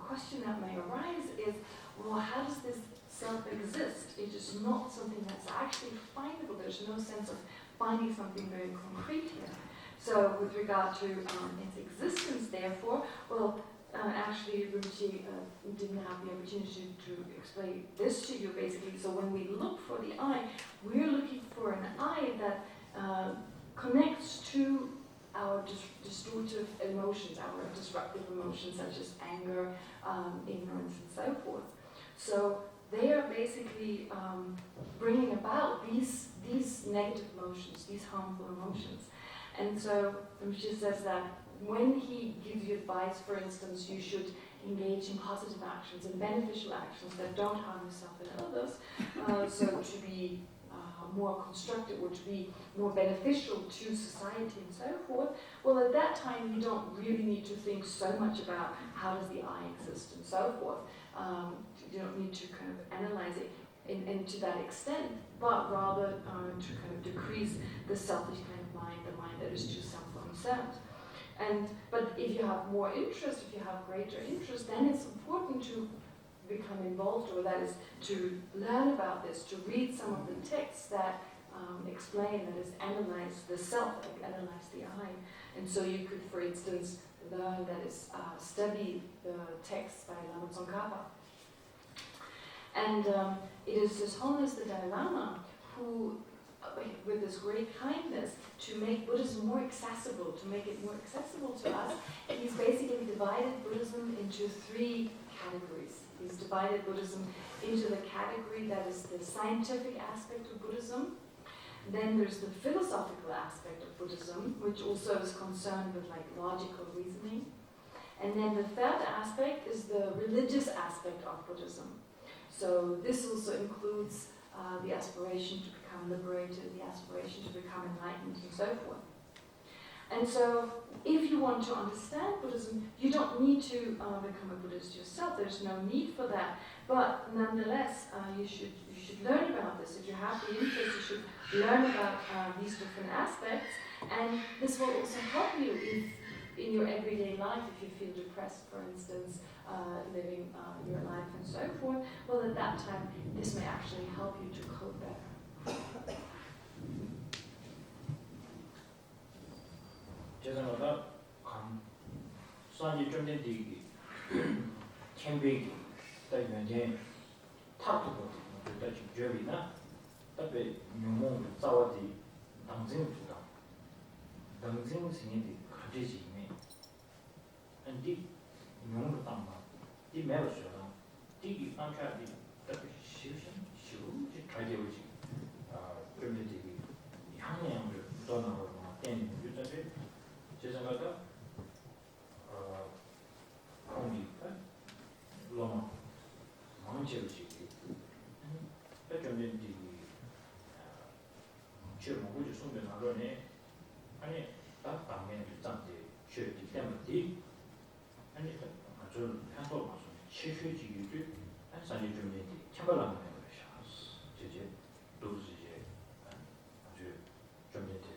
question that may arise is, well, how does this self exist? It is not something that's actually findable. There's no sense of finding something very concrete here. So with regard to its existence, therefore, well, actually, Rinpoche didn't have the opportunity to explain this to you, basically. So when we look for the I, we're looking for an I that connects to our distortive emotions, our disruptive emotions, such as anger, ignorance, and so forth. So they are basically bringing about these negative emotions, these harmful emotions. And so Rinpoche says that when he gives you advice, for instance, you should engage in positive actions and beneficial actions that don't harm yourself and others, so to be more constructive or to be more beneficial to society and so forth, well, at that time you don't really need to think so much about how does the I exist and so forth. You don't need to kind of analyze it and to that extent, but rather to kind of decrease the selfish kind of mind, the mind that is too self-concerned. But if you have more interest, if you have greater interest, then it's important to become involved, or that is to learn about this, to read some of the texts that explain, that is, analyze the self, analyze the I. And so you could, for instance, learn, that is, study the texts by Lama Tsongkhapa. And it is His Holiness the Dalai Lama who, with this great kindness, to make Buddhism more accessible, to make it more accessible to us, he's basically divided Buddhism into three categories. He's divided Buddhism into the category that is the scientific aspect of Buddhism. Then there's the philosophical aspect of Buddhism, which also is concerned with like logical reasoning. And then the third aspect is the religious aspect of Buddhism. So this also includes the aspiration to become liberated, the aspiration to become enlightened, and so forth. And so, if you want to understand Buddhism, you don't need to become a Buddhist yourself. There's no need for that. But nonetheless, you should learn about this. If you have the interest, you should learn about these different aspects. And this will also help you if, in your everyday life, if you feel depressed, for instance, living your life and so forth. Well, at that time, this may actually help you to cope better. 제가마다 감 수완이 좀 된 뒤기 캠핑 따위면 이제 탑도 그때 집주비나 답에 용모 싸워지 당진주다 당진 생이 가지지미 안디 용모 땅마 이 매우셔라 디기 안차디 답에 시우신 시우지 가지오지 좀 되기 향량을 떠나고 된 유저들 제자마다 공기가 로마 망치르지 배점된 뒤 지금 뭐지 손에 나러네 아니 딱 방면에 장제 쉬지 때문에 아니 아주 한번 봐서 실수지기도 한 산이 좀 되지 참발하는 거야 제제 도지제 아주 좀 되지야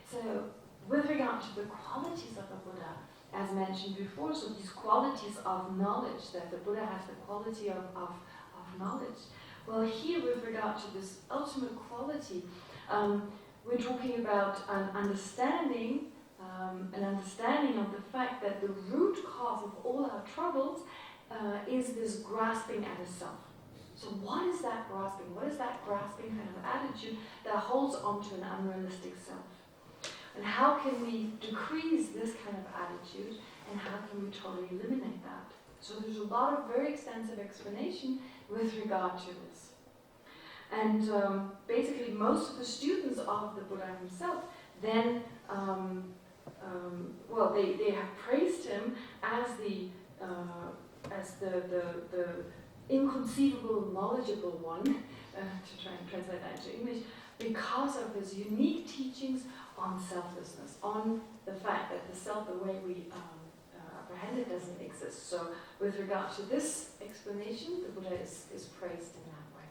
So, with regard to the qualities of the Buddha, as mentioned before, so these qualities of knowledge, that the Buddha has the quality of knowledge. Well, here, with regard to this ultimate quality, we're talking about an understanding of the fact that the root cause of all our troubles is this grasping at a self. So what is that grasping? What is that grasping kind of attitude that holds on to an unrealistic self? And how can we decrease this kind of attitude, and how can we totally eliminate that? So there's a lot of very extensive explanation with regard to this. And basically most of the students of the Buddha himself then, they have praised him as the inconceivable, knowledgeable one, to try and translate that into English, because of his unique teachings on selflessness, on the fact that the self, the way we apprehend it, doesn't exist. So with regard to this explanation, the Buddha is praised in that way.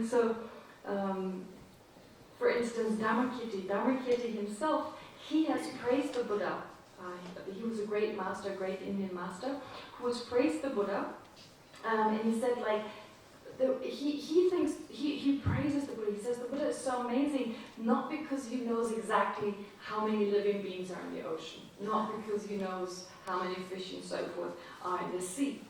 So, for instance, Dharmakirti himself, he has praised the Buddha. He was a great master, great Indian master, who has praised the Buddha, and he said, like, he praises the Buddha. He says the Buddha is so amazing, not because he knows exactly how many living beings are in the ocean, not because he knows how many fish and so forth are in the sea,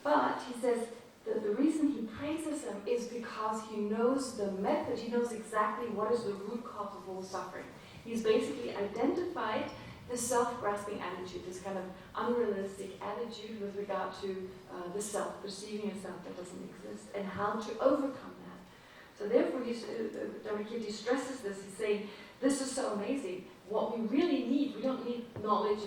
but he says the reason he praises him is because he knows the method, he knows exactly what is the root cause of all suffering. He's basically identified the self-grasping attitude, this kind of unrealistic attitude with regard to the self, perceiving a self that doesn't exist, and how to overcome that. So therefore, Dharmakirti stresses this. He's saying, this is so amazing. What we really need, we don't need knowledge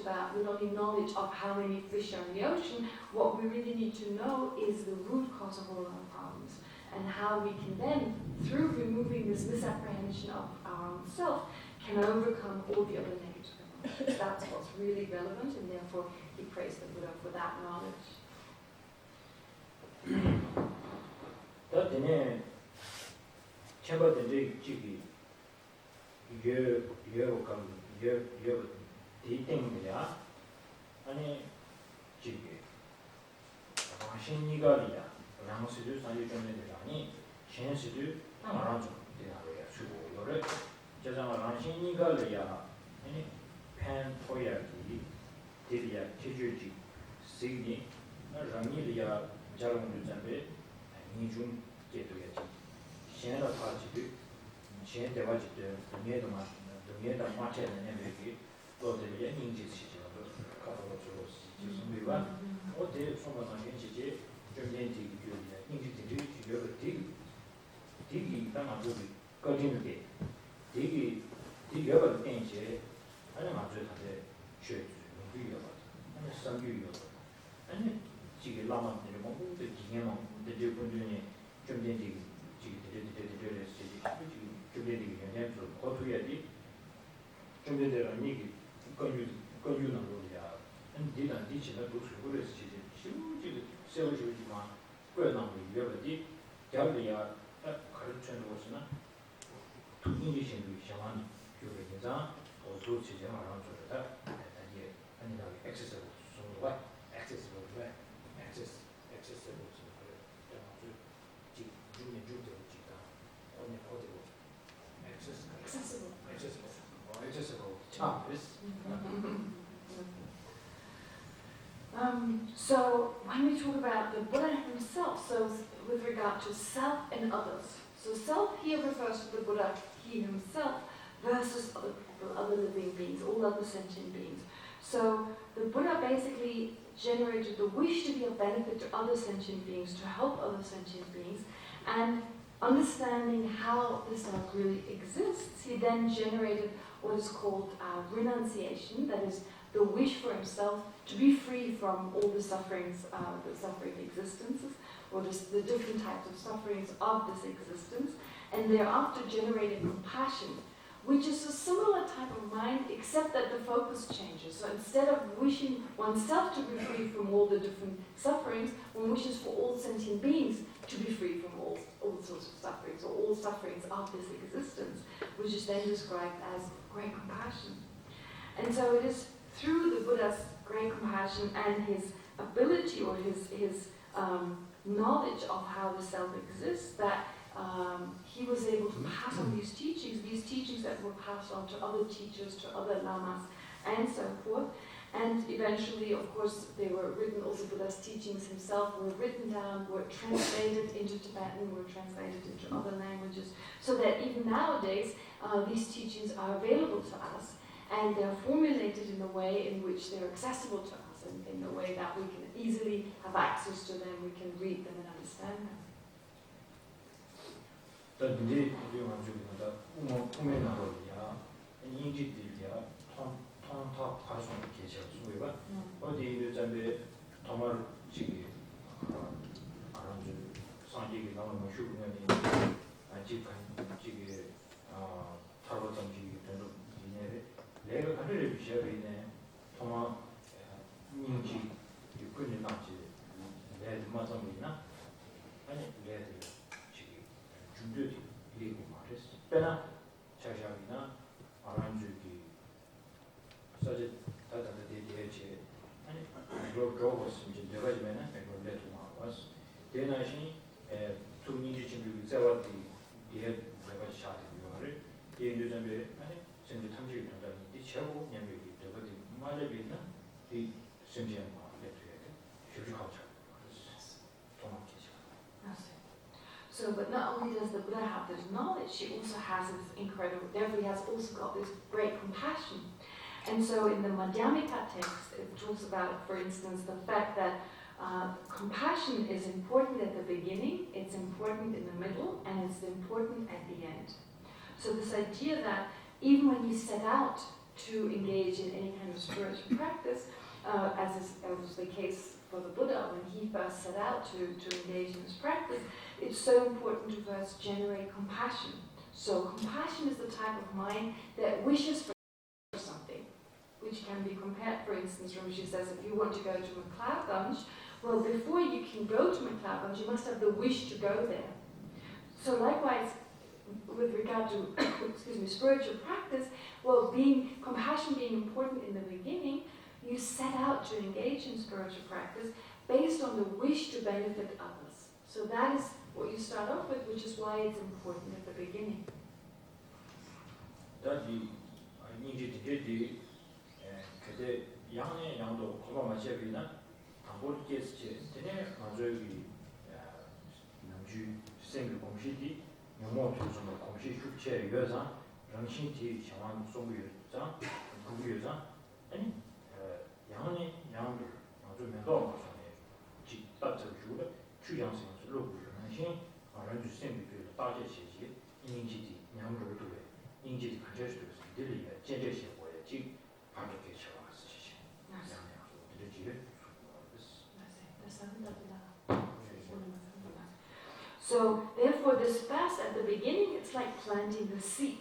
of how many fish are in the ocean. What we really need to know is the root cause of all our problems, and how we can then, through removing this misapprehension of our own self, can overcome all the other negative emotions. That's what's really relevant, and therefore he praised the Buddha for that knowledge. So when we talk about the Buddha himself, so with regard to self and others, so self here refers to the Buddha, he himself, versus other people, other living beings, all other sentient beings. So the Buddha basically generated the wish to be of benefit to other sentient beings, to help other sentient beings, and understanding how the self really exists, he then generated what is called renunciation, that is the wish for himself to be free from all the sufferings, the suffering existences, or the different types of sufferings of this existence, and thereafter generated compassion, which is a similar type of mind, except that the focus changes. So instead of wishing oneself to be free from all the different sufferings, one wishes for all sentient beings to be free from all sorts of sufferings, or all sufferings of this existence, which is then described as great compassion. And so it is through the Buddha's great compassion and his ability, or his knowledge of how the self exists, that he was able to pass on these teachings that were passed on to other teachers, to other lamas, and so forth. And eventually, of course, they were written, also Buddha's teachings himself were written down, were translated into Tibetan, were translated into other languages, so that even nowadays, these teachings are available to us, and they're formulated in a way in which they're accessible to us, and in a way that we can easily have access to them, we can read them and understand them. 이제 우리가 중에다 우메나로야 인지들이야 통통 가서 계셔. 우리가 어디 전에 정말 지기 아주 상기가 너무 쉬우면이 아직 지기 타로 정지 되는 이내 내가 하늘을 비셔있네. 통화 인지 육군이 나지 내 맞음이나 아니 내들 준비되어 있고 말했어. 빼나 자샤이나 아란주기 사제 다다데 대체 아니 로고스 이제 내가 지면은 이거 레토마 왔어. 대나시 투미지 준비 자와디 예 내가 샤트 요를 예 요즘에 아니 생제 탐지기 된다는 이 최고 념이 되거든. 말레비나 이 생제한 거 레토에 휴지하자. 도망치지. So, but not only does the Buddha have this knowledge, she also has this incredible, therefore he has also got this great compassion. And so in the Madhyamika text, it talks about, for instance, the fact that compassion is important at the beginning, it's important in the middle, and it's important at the end. So this idea that even when you set out to engage in any kind of spiritual practice, as was the case for the Buddha, when he first set out to engage in this practice, it's so important to first generate compassion. So compassion is the type of mind that wishes for something, which can be compared, for instance, Rinpoche says, if you want to go to McLeodganj, well, before you can go to McLeodganj, you must have the wish to go there. So likewise, with regard to spiritual practice, well, compassion being important in the beginning, you set out to engage in spiritual practice based on the wish to benefit others. So that is what you start off with, which is why it's important at the beginning. 그때 양의 양도 고마 마셔비나 당보르께서 전에 가족이 남주 생일 공시디 영어 교수의 공시 숙제 여자 정신티 정한 송유자 구유자 아니 양의 양도 아주 매도 마셔네 직답적 주로 추장성을 로부는 신 아란주 생비를 다제 시기 인지디 양도를 두에 인지디 가져서 들이 제제시 보여 직 반격에 처하스 시시 So therefore this fast at the beginning, it's like planting the seed.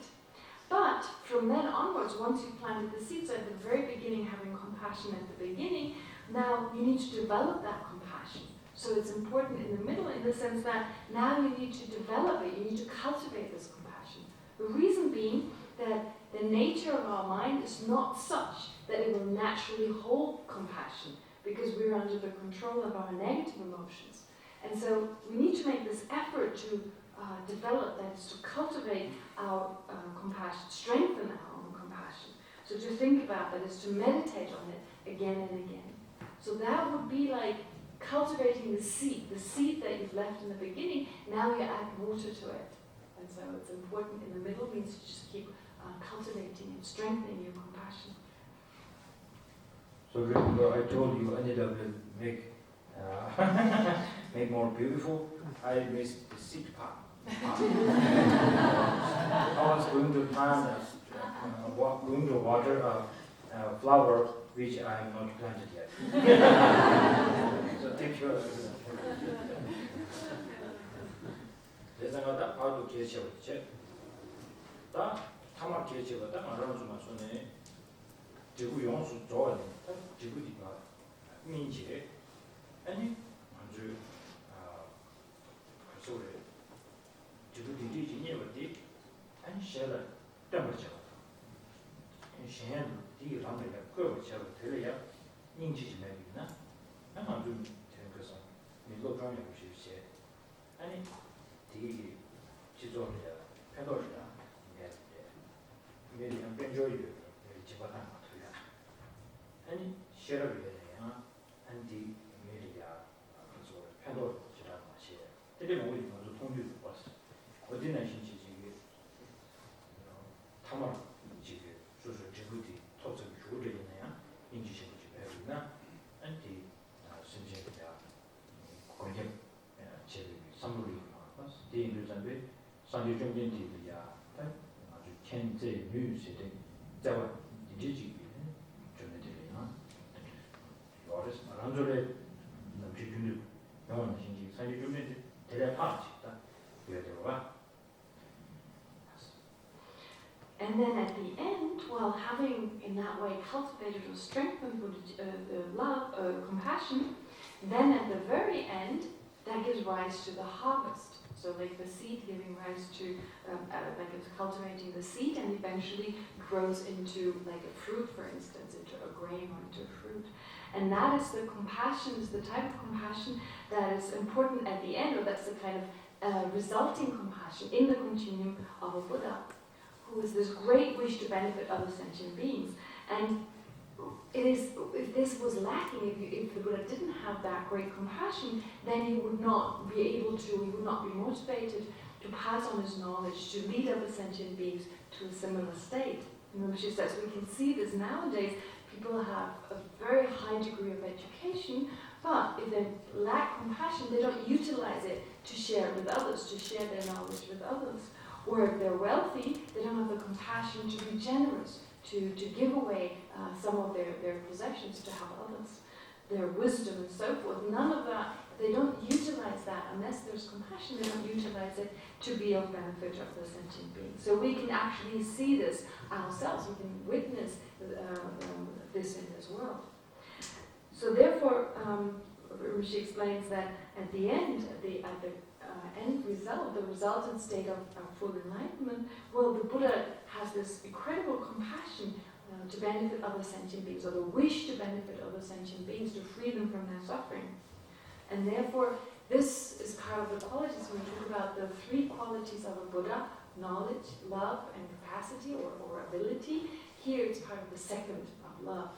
But from then onwards, once you've planted the seed, so at the very beginning having compassion at the beginning, now you need to develop that compassion. So it's important in the middle in the sense that now you need to develop it, you need to cultivate this compassion. The reason being that the nature of our mind is not such that it will naturally hold compassion, because we're under the control of our negative emotions. And so we need to make this effort to develop, that is to cultivate our compassion, strengthen our own compassion. So to think about that is to meditate on it again and again. So that would be like cultivating the seed that you've left in the beginning, now you add water to it. And so it's important in the middle, means to just keep cultivating and strengthening your compassion. So remember, I told you Anita will make make more beautiful. I missed the seed part. I was going to plant, going to water a flower which I have not planted yet. So thank you. 대상하다 바로 계시었지. 다 타마 계시가 다 말하는 좀 손에 지구 용수 좋아해. 지구디가 민지 아니 아주 그래서 지구디 디지니 어디 안 셔라 담을죠. 현 디라면 그 제가 들려야 인지 좀 해비나. 아마 좀 그래서 밀로装有些 아니 디 지조리야 패도리야 이게 그냥 변조유 집어넣은 것도야 아니 셔러비야 안디 메리야 그래서 패도 지라는 것이 되게 뭐지 먼저 통주도 봤어 어디나 신지지 타마 지게 수수 지구디 토적 주르이네야 인지식을 배우나 안디 신지야 거기에 제일 선물이 디인들 전에 상주 중견디야 아주 현재 뉴스에 자와 디지지 좀 되려나 요래서 말한절에 남주준이 영원 신지 상주 중견디 대략 파치다 그래도가. And then at the end, while having in that way cultivated or strengthened the love, compassion, then at the very end, that gives rise to the harvest. So like the seed giving rise to, like it's cultivating the seed and eventually grows into like a fruit, for instance, into a grain or into a fruit. And that is the compassion, is the type of compassion that is important at the end, or that's the kind of resulting compassion in the continuum of a Buddha, who is this great wish to benefit other sentient beings. And it is, if this was lacking, if the Buddha didn't have that great compassion, then he would not be able to, he would not be motivated to pass on his knowledge, to lead other sentient beings to a similar state. And she says we can see this nowadays. People have a very high degree of education, but if they lack compassion, they don't utilize it to share it with others, to share their knowledge with others. Or if they're wealthy, they don't have the compassion to be generous, to give away some of their possessions to help others, their wisdom and so forth. None of that, they don't utilize that unless there's compassion, they don't utilize it to be of benefit of the sentient being. So we can actually see this ourselves, we can witness this in this world. So therefore, she explains that at the end, at the end result, the resultant state of full enlightenment, well, the Buddha has this incredible compassion to benefit other sentient beings, or the wish to benefit other sentient beings, to free them from their suffering. And therefore, this is part of the qualities when we talk about the three qualities of a Buddha: knowledge, love, and capacity or ability. Here it's part of the second of love.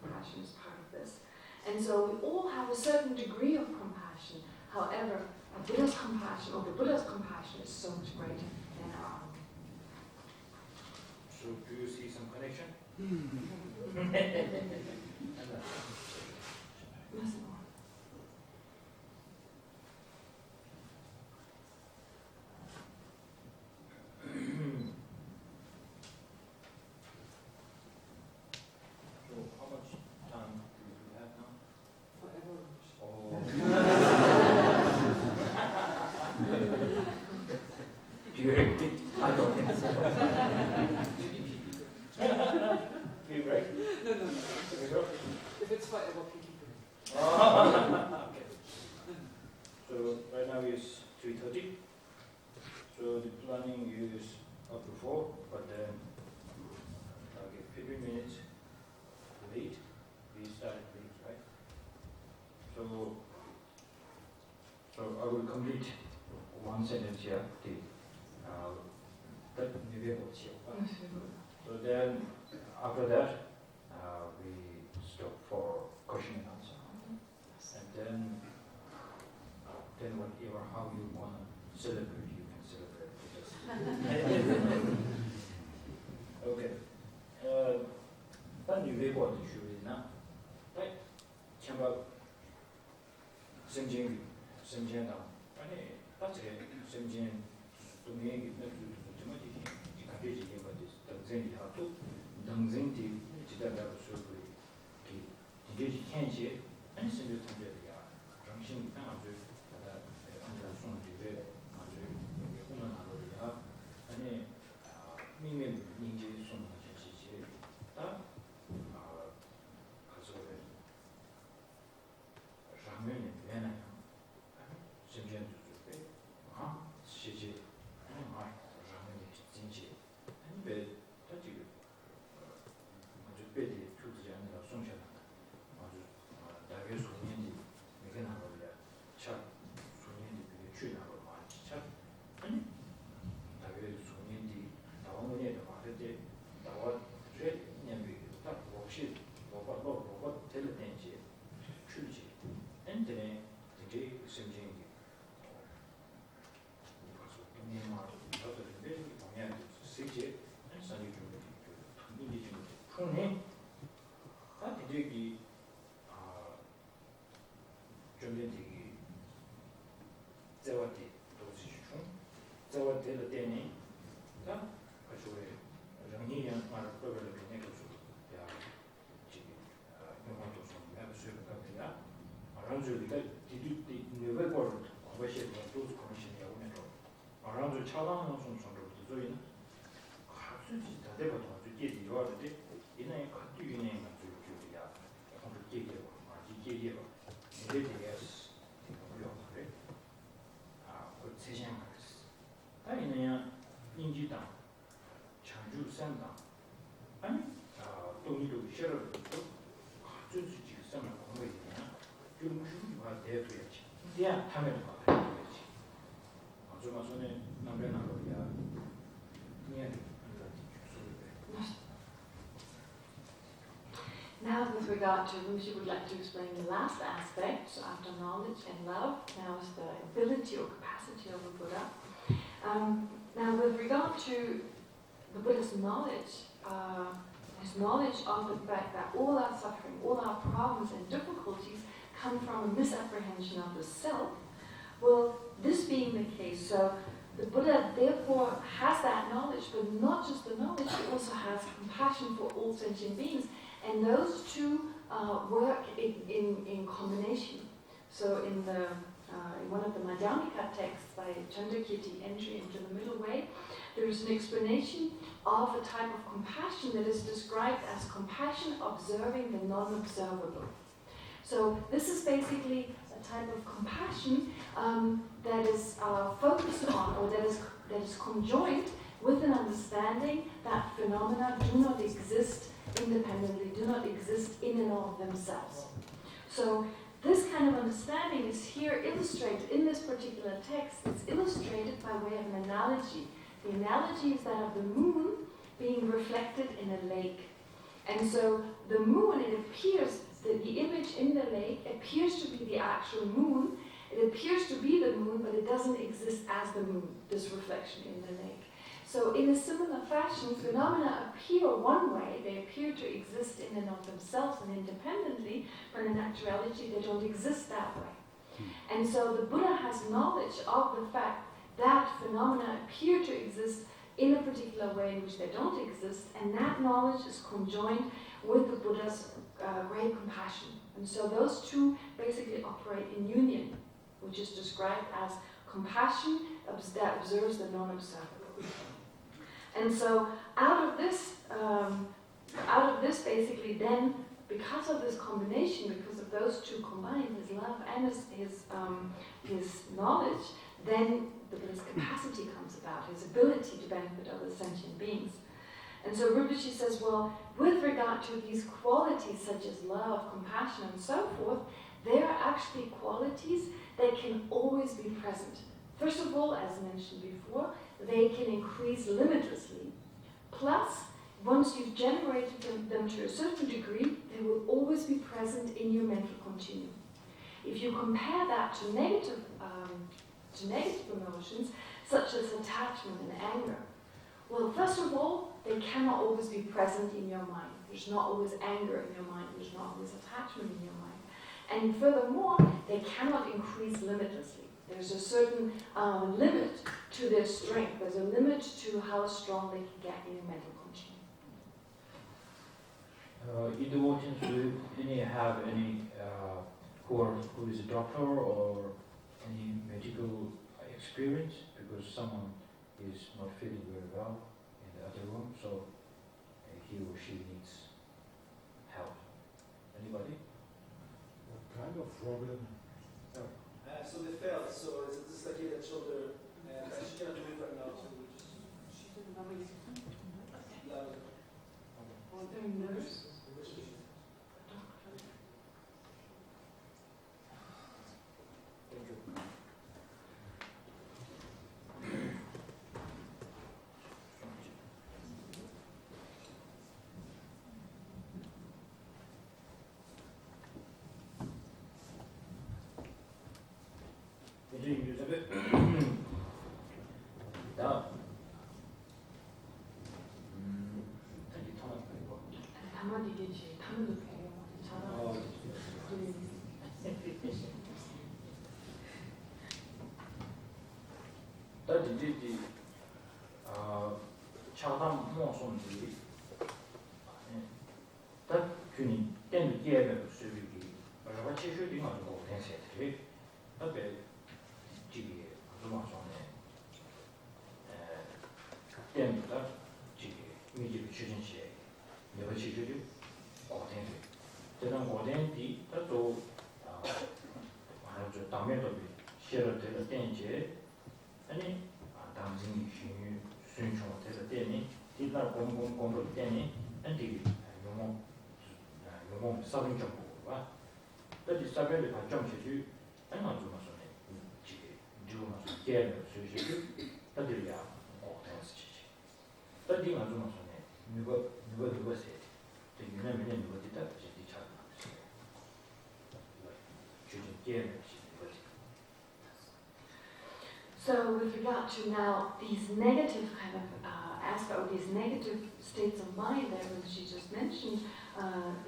Compassion is part of this. And so we all have a certain degree of compassion. However, a Buddha's compassion, or the Buddha's compassion, is so much greater than our own. So do you see some connection? I will complete one sentence here. So then, after that, we stop for question and answer. And then whatever, how you want to celebrate, you can celebrate. Okay. 但你微博的学位呢？ semjen da ane ta che semjen to me gi na ju to ma ji ka de ji ba de ta zen ya to dang zen ti ji da da so bu ki ji ji ken ji ane semjen ta de ya rang xin ta ma ju da an da song ji de ma ju ge hu na lo ya ane mi me ning ji song ma ji ji ta 장면이 되나요? 심지어 그때 시지 장면이 진지 왜 다지 아주 배디 투지 않는 송샤다 아주 다게 소년이 내게 나로야 차 소년이 그게 취나로 많이 차 아니 다게 소년이 나오는데 말때 나와 제 년비 딱 혹시 뭐가 텔레텐지 출지 엔드네 되게 심진이 그래서 동네만 저들인데 동네 세계 산이 좀 이게 좀 풍네 다 되게 좀 되게 자와티 도시 중 자와티의 때니 다 아주 정리한 말 프로그램을 내고서 야 지금 영화도 좀 해보셔야 됩니다. 아람주가 디디디 네버버 과거시에 또 커미션이 오면서 아람주 차방은 좀 정도도 저희는 가수지 다 돼가지고 아주 깨지 요하는데 이내 같이 유행한 주주야 아주 깨지고 아주 깨지고 이제 되게 어려운데 그 세상 같았어. 아니냐 인지당 창주 산당 아니 동의도 싫어도 아주 지금은 공부했냐 좀 흉기가 돼야지. 이야 하면 봐야지. 아주 마선에 남편하고야 그냥 Now, with regard to Rinpoche, would like to explain the last aspect. So after knowledge and love, now is the ability or capacity of a Buddha. Now, with regard to the Buddha's knowledge, his knowledge of the fact that all our suffering, all our problems and difficulties come from a misapprehension of the self. Well, this being the case, so the Buddha therefore has that knowledge, but not just the knowledge, he also has compassion for all sentient beings. And those two work in combination. So in one of the Madhyamika texts by Chandrakirti, Entry into the Middle Way, there is an explanation of a type of compassion that is described as compassion observing the non-observable. So this is basically a type of compassion that is focused on, or that is conjoined with an understanding that phenomena do not exist independently, do not exist in and of themselves. So this kind of understanding is here illustrated in this particular text. It's illustrated by way of an analogy. The analogy is that of the moon being reflected in a lake. And so the moon, it appears, the image in the lake appears to be the actual moon. It appears to be the moon, but it doesn't exist as the moon, this reflection in the lake. So in a similar fashion, phenomena appear one way, they appear to exist in and of themselves and independently, but in actuality they don't exist that way. And so the Buddha has knowledge of the fact that phenomena appear to exist in a particular way in which they don't exist, and that knowledge is conjoined with the Buddha's great compassion. And so those two basically operate in union, which is described as compassion that observes the non-observable. And so out of this basically then, because of this combination, because of those two combined, his love and his knowledge, then the Buddha's capacity comes about, his ability to benefit other sentient beings. And so Rinpoche says, well, with regard to these qualities such as love, compassion, and so forth, they are actually qualities that can always be present. First of all, as mentioned before, they can increase limitlessly. Plus, once you've generated them to a certain degree, they will always be present in your mental continuum. If you compare that to negative emotions, such as attachment and anger, well, first of all, they cannot always be present in your mind. There's not always anger in your mind. There's not always attachment in your mind. And furthermore, they cannot increase limitlessly. There's a certain limit to their strength. There's a limit to how strong they can get in mental continuum. Either audience, do any have any who is a doctor or any medical experience? Because someone is not feeling very well in the other room, so he or she needs help. Anybody? What kind of problem? So they fell, so it's just like that shoulder, and she cannot do it right now, so we just... Or their nurse. Thank you. 이제 유저를 나 되게 터널 이거 가만히 계시. 타면도 돼요. 잘하고. 다 이제 차담 모송들이 다 균이 땐 뒤에는 수비기 얼마 치료도 가지고 된세들이 답에 지기 아주마송에 땐부터 지기 미지의 추진시에 여러 치료도 고된세 대단 고된디 또 아주 담에도 시를 될 때인지 아니 당신이 신유 순종 될 때니 뒤날 공부 때니 안디 용어 사는 정보가 또디 사별을 발전 체주 아니면 좀 손에 지게 주마서 깨는 수시주 또디야 된시지 또디 아주 손에 누가 세 유명한 누가 있다 지디 잘 주진 깨는 So with regard to now these negative kind of aspects, or these negative states of mind that she just mentioned,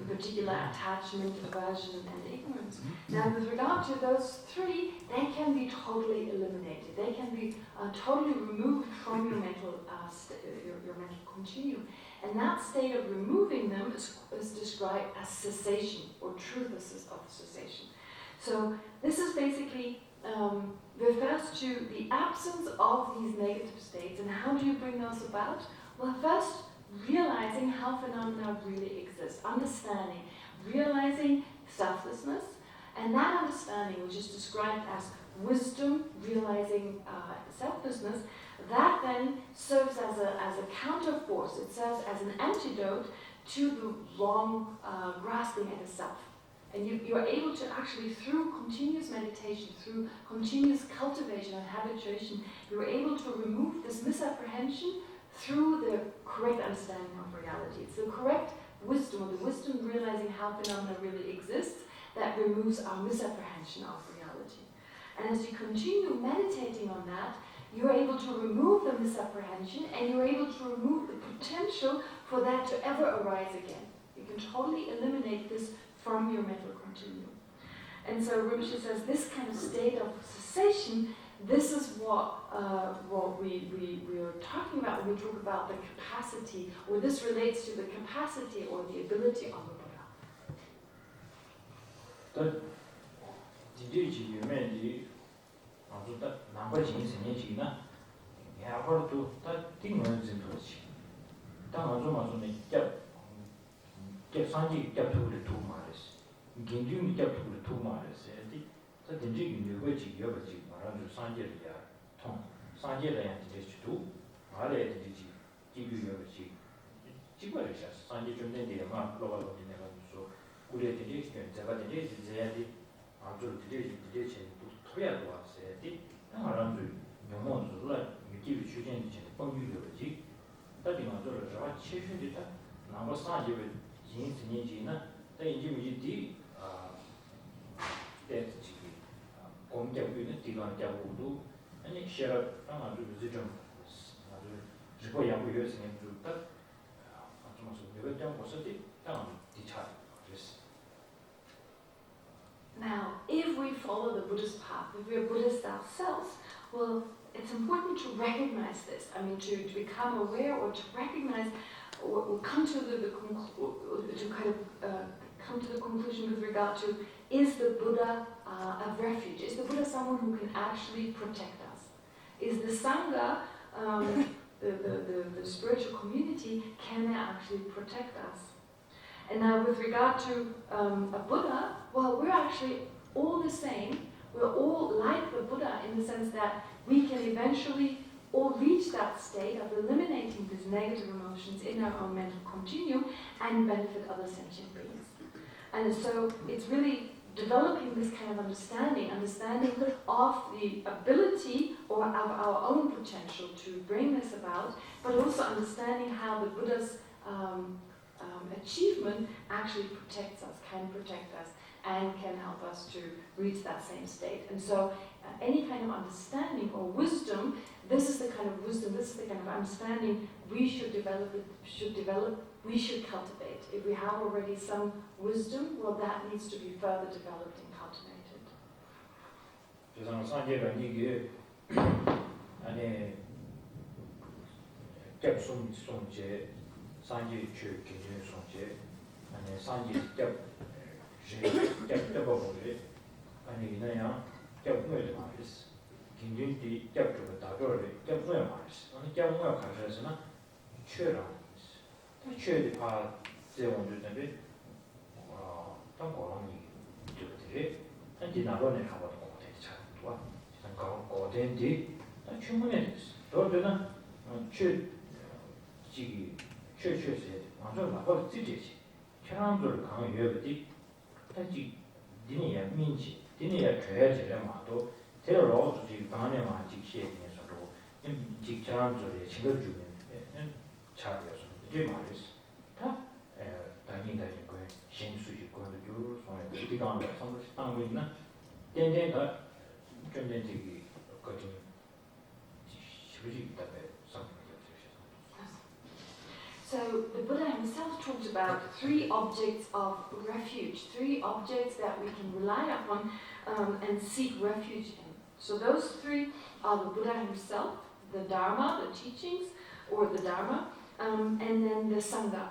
in particular attachment, aversion, and ignorance. Now with regard to those three, they can be totally eliminated. They can be totally removed from your mental your mental continuum. And that state of removing them is described as cessation, or truth of cessation. So this is basically refers to the absence of these negative states. And how do you bring those about? Well, first, realizing how phenomena really exist, understanding, realizing selflessness, and that understanding, which is described as wisdom, realizing selflessness, that then serves as a counterforce. It serves as an antidote to the wrong grasping at a self. And you are able to actually, through continuous meditation, through continuous cultivation and habituation, you are able to remove this misapprehension through the correct understanding of reality. It's the correct wisdom, or the wisdom realizing how phenomena really exists, that removes our misapprehension of reality. And as you continue meditating on that, you're able to remove the misapprehension, and you're able to remove the potential for that to ever arise again. You can totally eliminate this from your mental continuum. And so Rinpoche says this kind of state of cessation, this is what we are talking about when we talk about the capacity, or this relates to the capacity or the ability of a Buddha. 또 디디지 유명이 아주 딱 남바진 생이지나 야버도 딱 띵는 진도지. 딱 아주 맞네. 개 산지 개토를 두 말했어. 긴중이 개토를 두 말했어. 또 딘지 유명이 여버지 말아주 산지야 통. 산지라야 디지도 말에 디지 기규여버지. 지구에서 산지 좀 된데 막 글로벌로 내가서 우리의 디지 제가 디지 제야디 아주 디지 토야도 왔어야지. 나라는 영혼으로 미끼를 주제는 이제 뻥유여버지. 다리만 저러서 치슈디다. 나머 산지에 진진이지나 이제 미지 대지 공격을 디간자고도 아니 셔럽 아주 좀 아주 지고 양보여 생긴 줄다 아주 무슨 내가 좀 벗었지 딱 뒤차 그랬어 Now, if we follow the Buddhist path, if we're Buddhists ourselves, well, it's important to recognize this. I mean, to become aware or to recognize or come to come to the conclusion with regard to, is the Buddha a refuge? Is the Buddha someone who can actually protect us? Is the Sangha, the spiritual community, can they actually protect us? And now with regard to a Buddha, well, we're actually all the same. We're all like the Buddha in the sense that we can eventually all reach that state of eliminating these negative emotions in our own mental continuum and benefit other sentient beings. And so it's really developing this kind of understanding of the ability or of our own potential to bring this about, but also understanding how the Buddha's achievement actually protects us, can protect us, and can help us to reach that same state. And so any kind of understanding or wisdom, this is the kind of wisdom, this is the kind of understanding we should develop, we should cultivate. If we have already some wisdom, well, that needs to be further developed and cultivated. 산지 주 기준 송제 아니 산지 때 때버버리 아니 그냥 때부에 말이스 긴긴디 때부에 다도를 때부에 말이스 아니 때부에 가셔서는 최라 최대 파 제원들인데 당고랑이 되게 한지 나로네 가봐도 되게 잘 좋아 일단 거된디 충분해 더더는 최 지기 최최세 완전 나빠도 찌지지 사람들 강의 여기 단지 디니야 민지 디니야 줘야지 마도 테러로 지금 방안에만 직시에 대해서도 직장들의 친구 중에 차려서 이제 말이지 다 다니는 거에 신수지 거는 요로 손에 디가는 선수 땅고 있나 땡땡가 좀 되게 거기 시부지 있다be So the Buddha himself talked about 3 objects of refuge, 3 objects that we can rely upon and seek refuge in. So those 3 are the Buddha himself, the Dharma, the teachings, or the Dharma, and then the Sangha.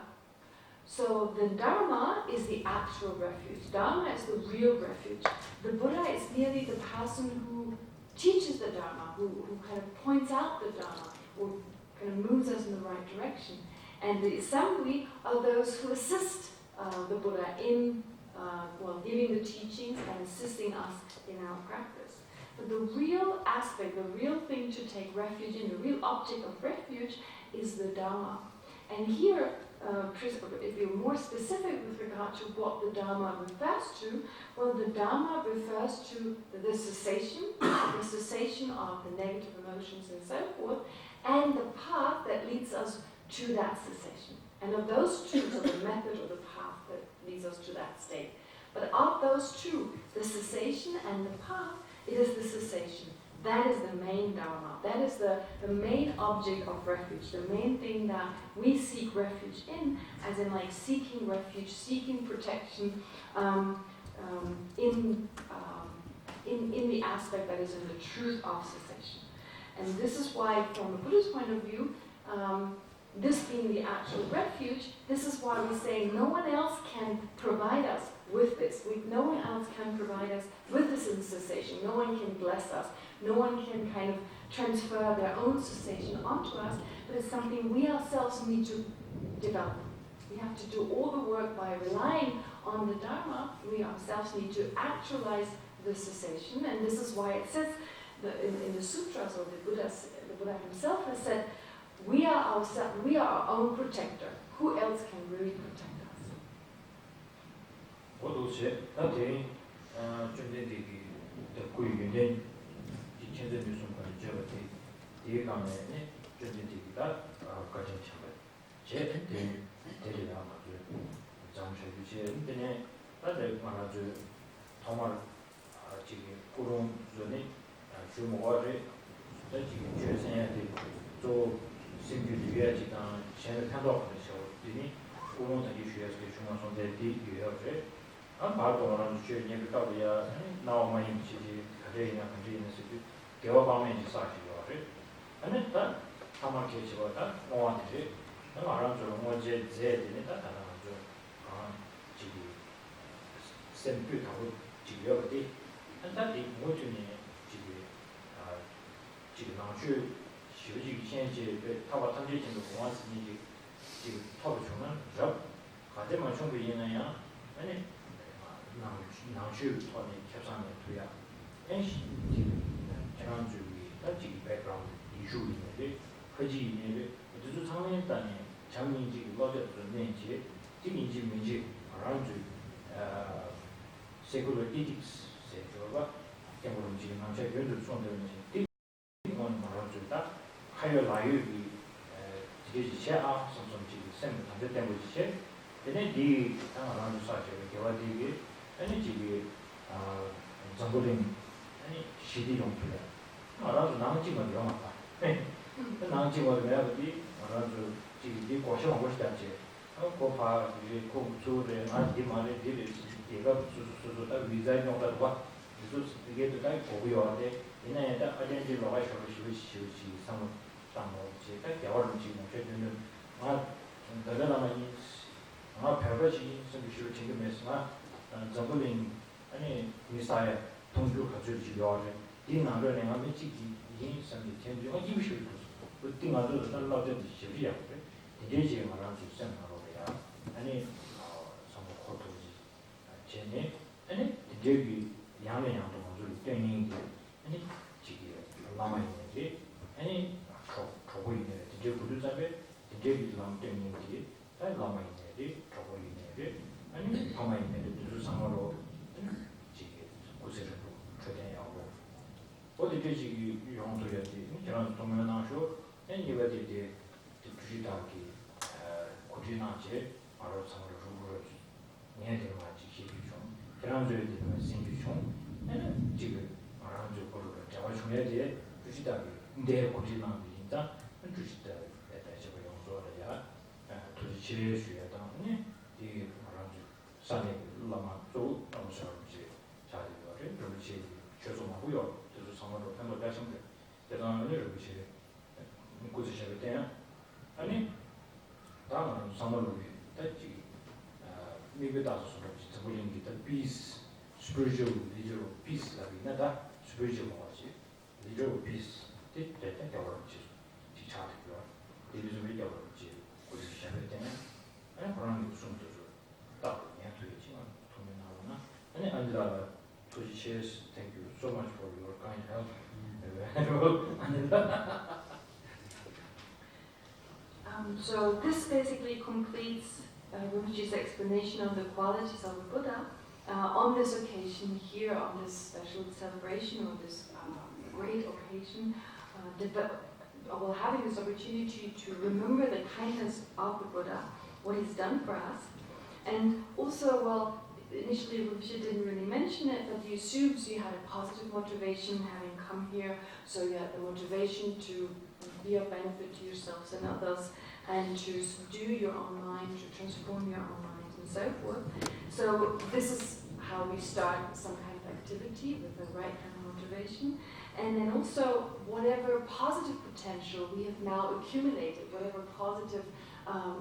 So the Dharma is the actual refuge. Dharma is the real refuge. The Buddha is merely the person who teaches the Dharma, who kind of points out the Dharma, who kind of moves us in the right direction. And the assembly are those who assist the Buddha in giving the teachings and assisting us in our practice. But the real aspect, the real thing to take refuge in, the real object of refuge is the Dharma. And here, if you're more specific with regard to what the Dharma refers to, well, the Dharma refers to the cessation of the negative emotions and so forth, and the path that leads us to that cessation. And of those 2, so the method or the path that leads us to that state. But of those 2, the cessation and the path, it is the cessation. That is the main Dharma. That is the main object of refuge, the main thing that we seek refuge in, as in like seeking refuge, seeking protection in the aspect that is in the truth of cessation. And this is why, from a Buddhist point of view, this being the actual refuge, this is why we say no one else can provide us with this. No one else can provide us with this in cessation. No one can bless us. No one can kind of transfer their own cessation onto us, but it's something we ourselves need to develop. We have to do all the work by relying on the Dharma. We ourselves need to actualize the cessation, and this is why it says in the sutras, or the Buddha himself has said, we are our own protector. Who else can really protect us? 말도 말하는 주에 예비가도야 나오면 임치지 가져이나 근처에 있는 개와 방면 이제 사실이요. 아니 다 아마 계시거다 뭐한테 말하는 줄 뭐제 제되는 다 다나죠. 지금 샘플하고 지금 어디 한다디 뭐중에 지금 나주 시우지 현재 타와 탐지진도 공안스니 지금 타고 주면 저 가대만 정부 있느냐 아니 나주 토니 협상에 두야 엔시 지난 주기 단지 백그라운드 이슈 있는데 거지 있는데 그저 상면했다니 장민지 로저도 내지 디민지 민지 아라운드 secular ethics 세조가 개물음 지금 남자 연주 손들는 이건 말하자면 하여 라이브이 이게 제아 선선지 샘 단대 때문에 제 근데 이 당하는 사실 개와디게 아니 지금 정보된 아니 시디 용필 알아서 나머지만 영화다 나머지만 내가디 알아서 지금 이 고셔하고 싶다지 고파 이제 고조를 아디 말에 디를 얘가 수수수다 위자이 용다도 봐 그래서 이게 또 다이 고고요한데 이내에다 아젠지 로가 쇼시 상호 당고 제가 대화를 지금 해주는 대단한 별것이 선비시를 지금에서 정부인 아니 미사에 동주 가지고 지려하는 이나를 내가 미치기 이 선비 전주가 이부시를 그 띵아도 달라져 지리야 이제 지금 말하는 수생하고야 아니 선거 코토지 제네 아니 이제 양면양도 먼저 때문에 아니 지금 남아 있는지 아니 저거 있네 이제 부두잡에 이제 남 때문에 잘 남아 있는지 저거 있네 아니 남아 있는데 두수 상으로 지금 고세를 최대하고 어디 되지 용도야지 저런 동면 나쇼 아니 이거 이제 주시다기 고지나제 바로 상으로 rum으로 내들 맞지 시비좀 그런 저희 되면 생기죠 지금 말하는 쪽으로 제가 중요하지 주시다기 내 고지나 진짜 주시다 대해서 용서를 도시 지뢰수에다 이 말하는 쪽 산에 라마 쪽 너무서지 자리를 그렇지 죄송하고요 그래서 상으로 편도 대신데 대단한 이렇게 고지셔야 돼요 아니 다음은 상으로 됐지 미국에서 저번에 기타 peace spiritual literal peace 라기나다 spiritual 뭐지 literal peace 됐다 겨울지 지차되고요 이리좀 겨울지 고지 시작할 때는 아니 그런 게 무슨 뜻으로 딱 그냥 되겠지만 돈이 나오나 아니 아니라 도시 cheers thank you so much for your kind help So this basically completes Rinpoche's explanation of the qualities of the Buddha on this occasion here, on this special celebration, or this great occasion, having this opportunity to remember the kindness of the Buddha, what he's done for us, and also, well, initially Rinpoche didn't really mention it, but he assumes you had a positive motivation having come here, so you had the motivation to be of benefit to yourselves and others, and to subdue your own mind, to transform your own mind, and so forth. So this is how we start some kind of activity with the right kind of motivation. And then also, whatever positive potential we have now accumulated, whatever positive,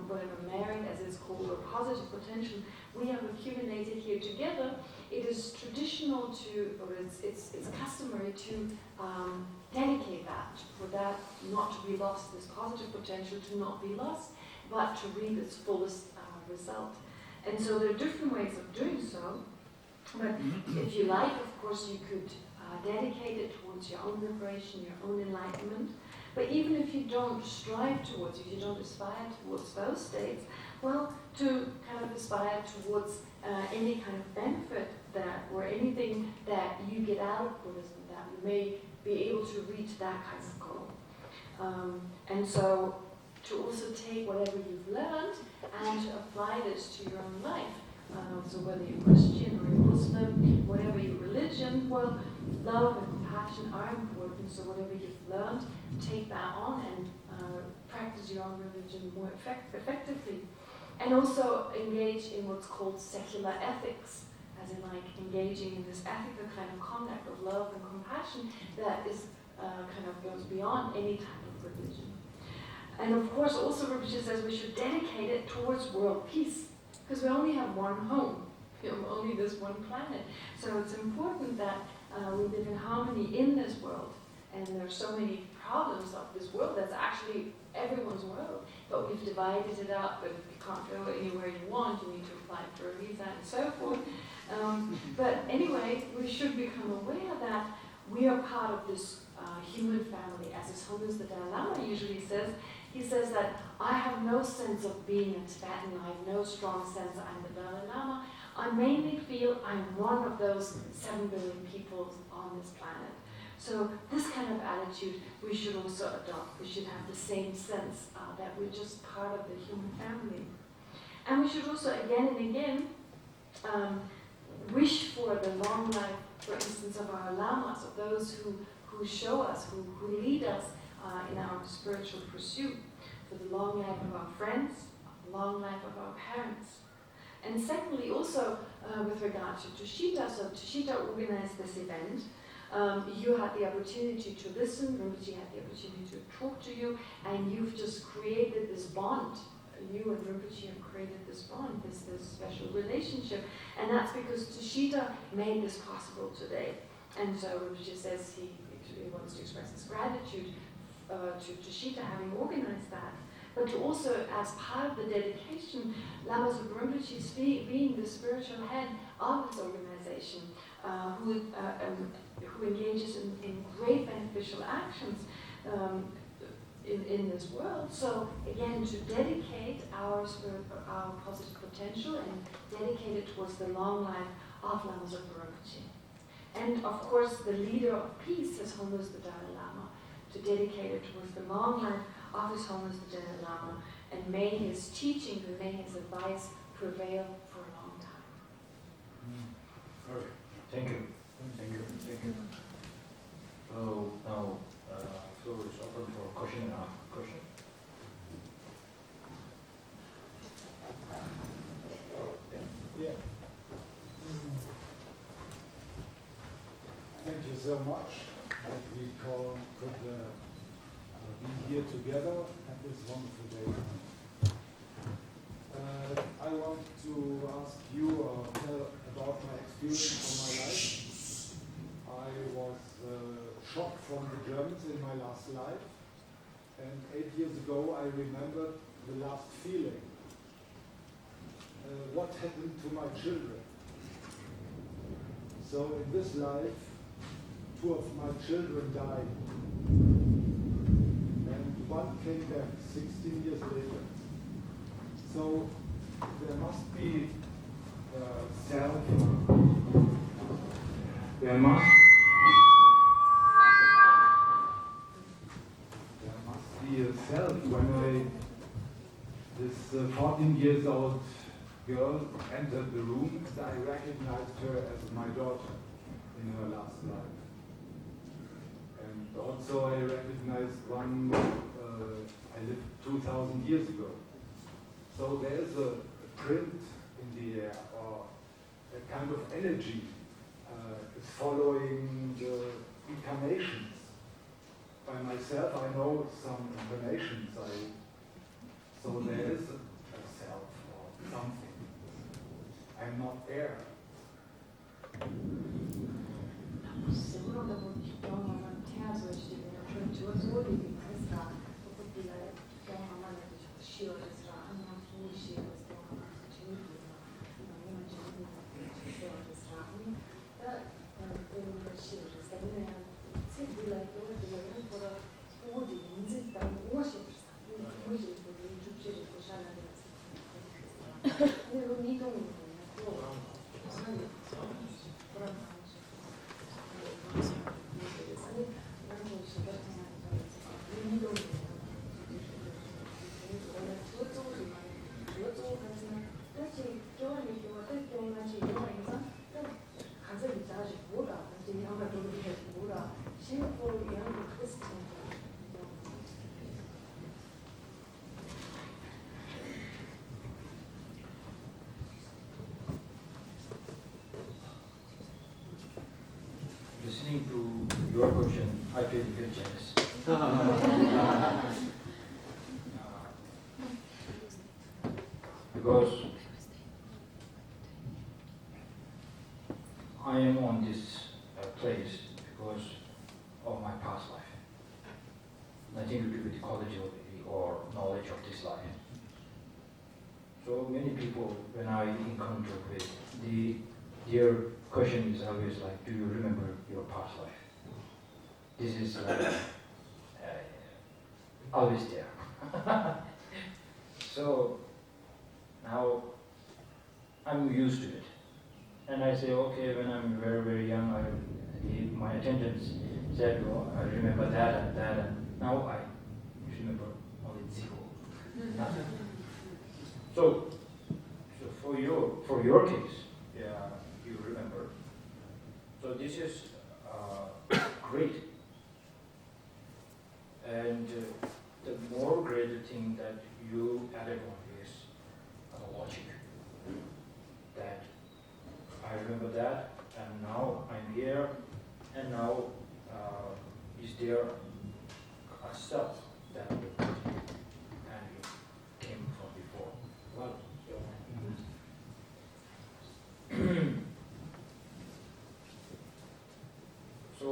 whatever merit as it's called, or positive potential we have accumulated here together, it is traditional to, or it's customary to dedicate that, for that not to be lost, this positive potential to not be lost, but to reap its fullest result. And so there are different ways of doing so, but if you like, of course, you could dedicate it towards your own liberation, your own enlightenment. But even if you don't strive towards, if you don't aspire towards those states, well, to kind of aspire towards any kind of benefit that, or anything that you get out of Buddhism, that you may be able to reach that kind of goal. And so to also take whatever you've learned and to apply this to your own life. So whether you're Christian or you're Muslim, whatever your religion, well, love and compassion are important. So whatever you've learned, take that on and practice your own religion more effectively. And also engage in what's called secular ethics. as in like engaging in this ethical kind of conduct of love and compassion that is kind of goes beyond any type of religion. And of course, also Rinpoche says we should dedicate it towards world peace, because we only have one home, only this one planet. So it's important that we live in harmony in this world. And there are so many problems of this world that's actually everyone's world. But we've divided it up, and you can't go anywhere you want, you need to apply for a visa and so forth. But anyway, we should become aware that we are part of this human family. As His Holiness the Dalai Lama usually says, he says that I have no sense of being a Tibetan, I have no strong sense that I'm the Dalai Lama. I mainly feel I'm one of those 7 billion people on this planet. So this kind of attitude we should also adopt. We should have the same sense that we're just part of the human family. And we should also again and again wish for the long life, for instance, of our lamas, of those who show us, who lead us in our spiritual pursuit, for the long life of our friends, the long life of our parents. And secondly, also with regard to Tushita, so Tushita organized this event. You had the opportunity to listen, Rinpoche had the opportunity to talk to you, and you've just created this bond. You and Rinpoche have created this bond, this special relationship, and that's because Tushita made this possible today. And so Rinpoche says he wants to express his gratitude to Tushita having organized that, but to also, as part of the dedication, Lama Zopa Rinpoche being the spiritual head of this organization, who engages in great beneficial actions in this world. So again, to dedicate our positive potential and dedicate it towards the long life of Lama Zopa Rinpoche. And of course, the leader of peace, His Holiness the Dalai Lama, to dedicate it towards the long life of His Holiness the Dalai Lama, and may his teachings and may his advice prevail for a long time. Okay. Thank you. Thank you. Thank you. So now, floor is open for question and answer. Question. Yeah. Thank you so much that we could be here together at this wonderful day. I want to ask you tell about my experience of my life. I was shocked from the Germans in my last life, and 8 years ago I remembered the last feeling. What happened to my children? So in this life, 2 of my children died, and 1 came back 16 years later. So there must be self. There must be a self. When this 14 years old girl entered the room, I recognized her as my daughter in her last life. And also I recognized one I lived 2,000 years ago. So there's a print in the air, or a kind of energy is following the incarnations. By myself, I know some incarnations. So there is a self or something. I'm not there. jealous. Because I am on this place because of my past life. Nothing to do with the quality of or knowledge of this life. So many people, when I encounter with their question is always like, do you remember your past life? This is always there. So now I'm used to it. And I say, okay, when I'm very, very young, my attendants said, well, I remember that and that, and now I remember only zero, nothing. So for your case, yeah, you remember. So this is great. And the more great thing that you added on is the logic. That I remember that, and now I'm here, and now is there a self that and it came from before. Well, so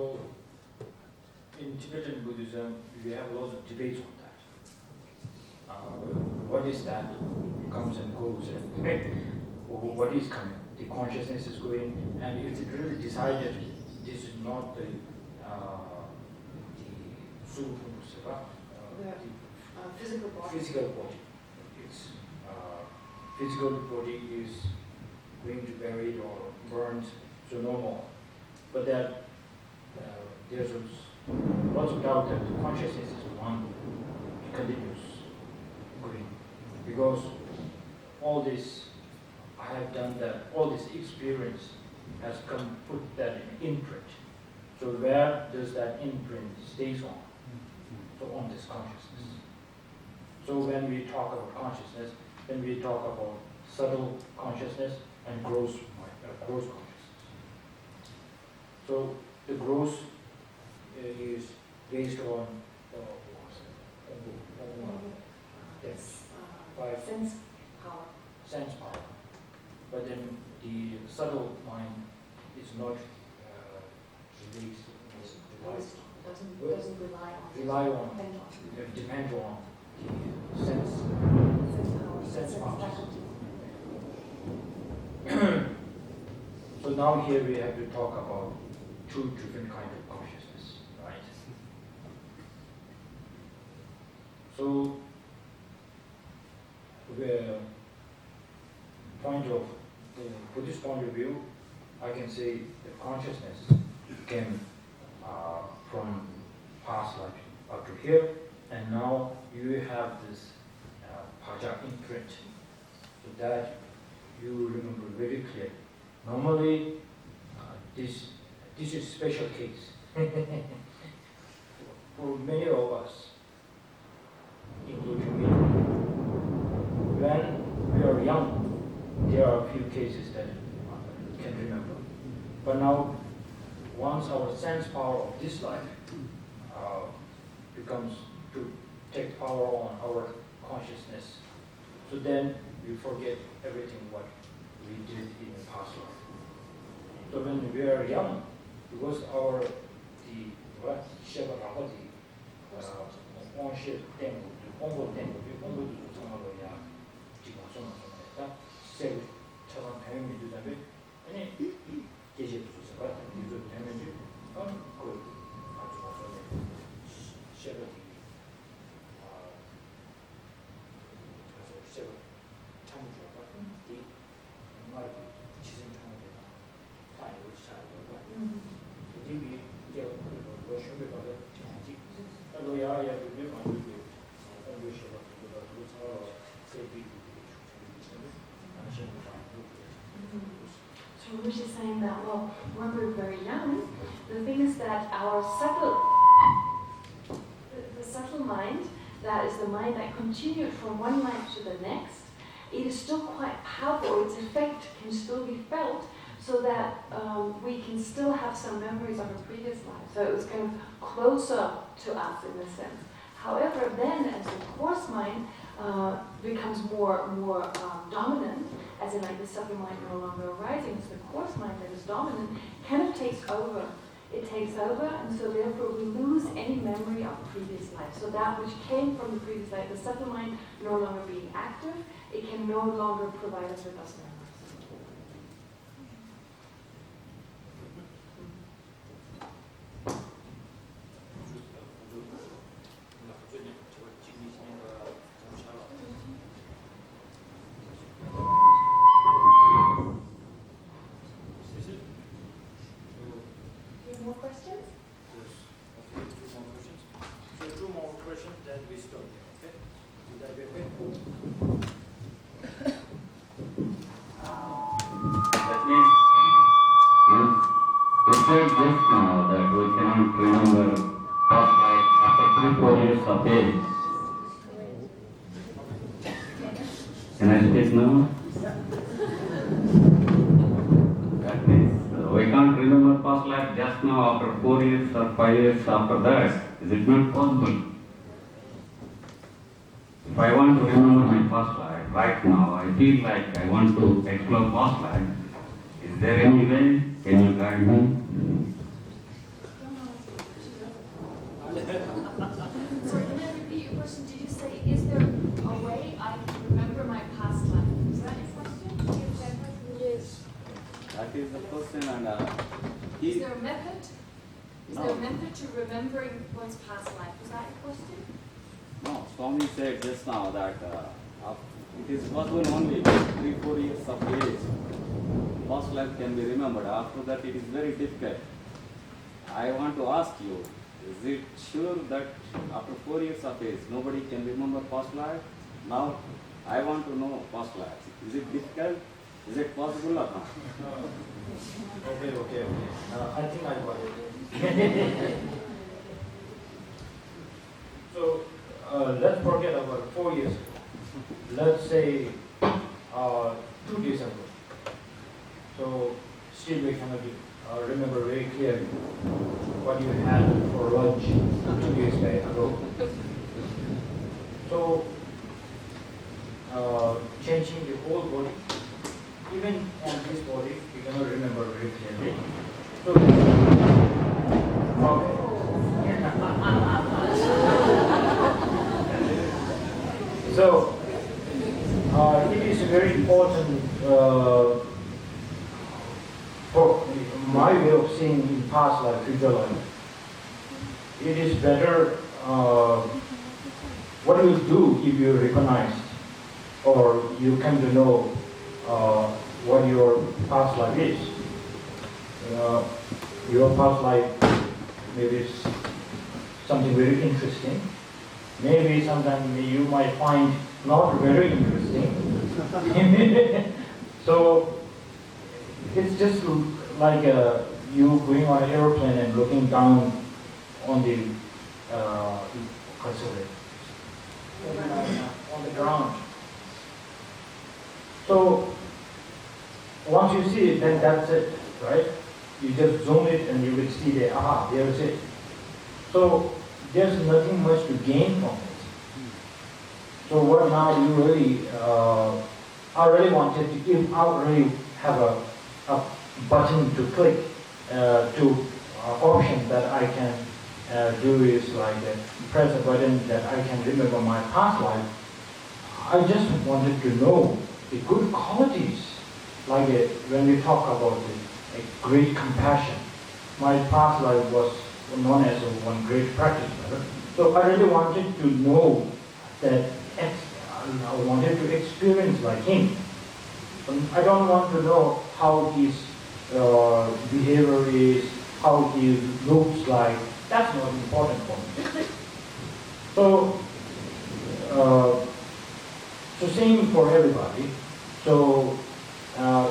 in Tibetan Buddhism, we have lots of debates on that. What is that? Comes and goes, and what is coming? The consciousness is going, and it's really decided this is not the physical body. Physical body. It's physical body is going to be buried or burned, so no more. But that there's lots of doubt that the consciousness is one, continuous going, because all this I have done that, all this experience has come put that in imprint. So where does that imprint stays on? So on this consciousness. So when we talk about consciousness, then we talk about subtle consciousness and gross consciousness. So the gross is based on Sense power. Sense power. But then the subtle mind is not Doesn't rely on, depend on the sense power. So now here we have to talk about two different kinds of consciousness, right? So the point of the Buddhist point of view, I can say that consciousness came from past life up to here, and now you have this paja imprint, so that you remember very clearly. Normally, this is special case. For many of us, including me, when we are young, there are a few cases that can remember. But now, once our sense power of this life becomes to take power on our consciousness, so then we forget everything what we did in the past life. So when we are young, because our So Rinpoche is saying that, well, when we're very young, the thing is that our the subtle mind, that is the mind that continued from one life to the next, it is still quite powerful, its effect can still be felt. so that we can still have some memories of a previous life. So it was kind of closer to us in a sense. However, then as the coarse mind becomes more dominant, as in like the subtle mind no longer arising, so the coarse mind that is dominant kind of takes over. It takes over, and so therefore we lose any memory of the previous life. So that which came from the previous life, the subtle mind no longer being active, it can no longer provide us with those memories. More questions? Okay, two more questions. So two more questions, then we stop here, okay? Would that be okay? That means, you said just now that we cannot remember past life after 3-4 years of age. Can I speak now? That means we can't remember past life just now after 4 years or 5 years after that. Is it not possible? If I want to remember my past life right now, I feel like I want to explore past life. Is there any way? Can you guide me? Sorry, can I repeat your question? Did you say, is there a way I can remember my past life? Is that your question? Yes. That is the question, and Is there a method? Is there a method to remembering one's past life? Is that your question? No, Swami said just now that it is possible only 3-4 years of age. Past life can be remembered. After that, it is very difficult. I want to ask you, is it sure that after 4 years of age, nobody can remember past life? Now, I want to know past life. Is it difficult? Is it possible or not? Okay. I think I got it. So let's forget about 4 years ago. Let's say 2 days ago. So still we cannot remember very clearly what you had for lunch 2 days ago. So changing the whole body, even on this body, we cannot remember very clearly. So, so it is very important for my way of seeing in past life, future life. It is better. What do you do if you recognize or you come to know what your past life is? Your past life maybe is something very interesting. Maybe sometimes you might find not very interesting. So it's just like you going on an airplane and looking down on the on the ground. So once you see it, then that's it, right? You just zoom it and you will see there, there's it. So there's nothing much to gain from it. So what now you really, I really wanted to give, I really have a button to click to option that I can do is like press a button that I can remember my past life. I just wanted to know the good qualities, like when we talk about a great compassion. My past life was known as one great practitioner. So I really wanted to know that, I wanted to experience like him. I don't want to know how his behavior is, how he looks like. That's not important for me. So, same for everybody. So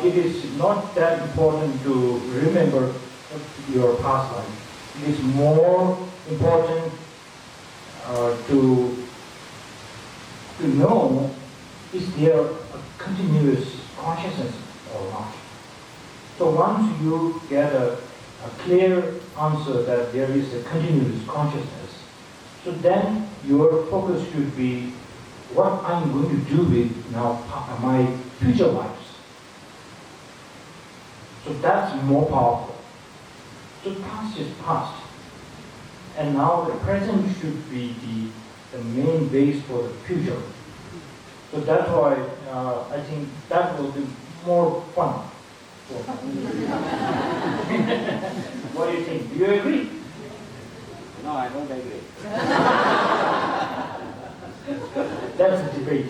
it is not that important to remember your past life. It is more important to know, is there a continuous consciousness or not? So once you get a clear answer that there is a continuous consciousness, so then your focus should be what I'm going to do with now my future lives. So that's more powerful. So past is past. And now the present should be the main base for the future. So that's why I think that will be more fun. What do you think? Do you agree? No, I don't agree. That's a debate.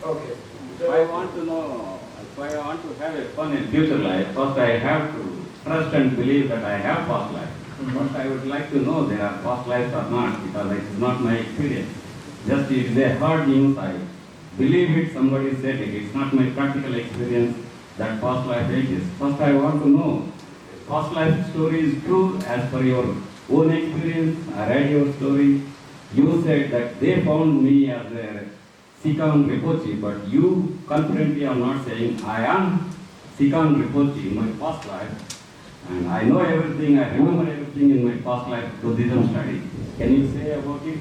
Okay. If I want to know, if I want to have a fun in future life, first I have to trust and believe that I have past life. First I would like to know there are past lives or not, because it is not my experience. Just it is a hard news, I believe it, somebody said it. It's not my practical experience that past life exists. First I want to know, past life story is true as per your own experience. I read your story. You said that they found me as a Serkong Rinpoche, but you confidently are not saying I am Serkong Rinpoche in my past life. And I know everything, I remember everything in my past life Buddhism study. Can you say about it?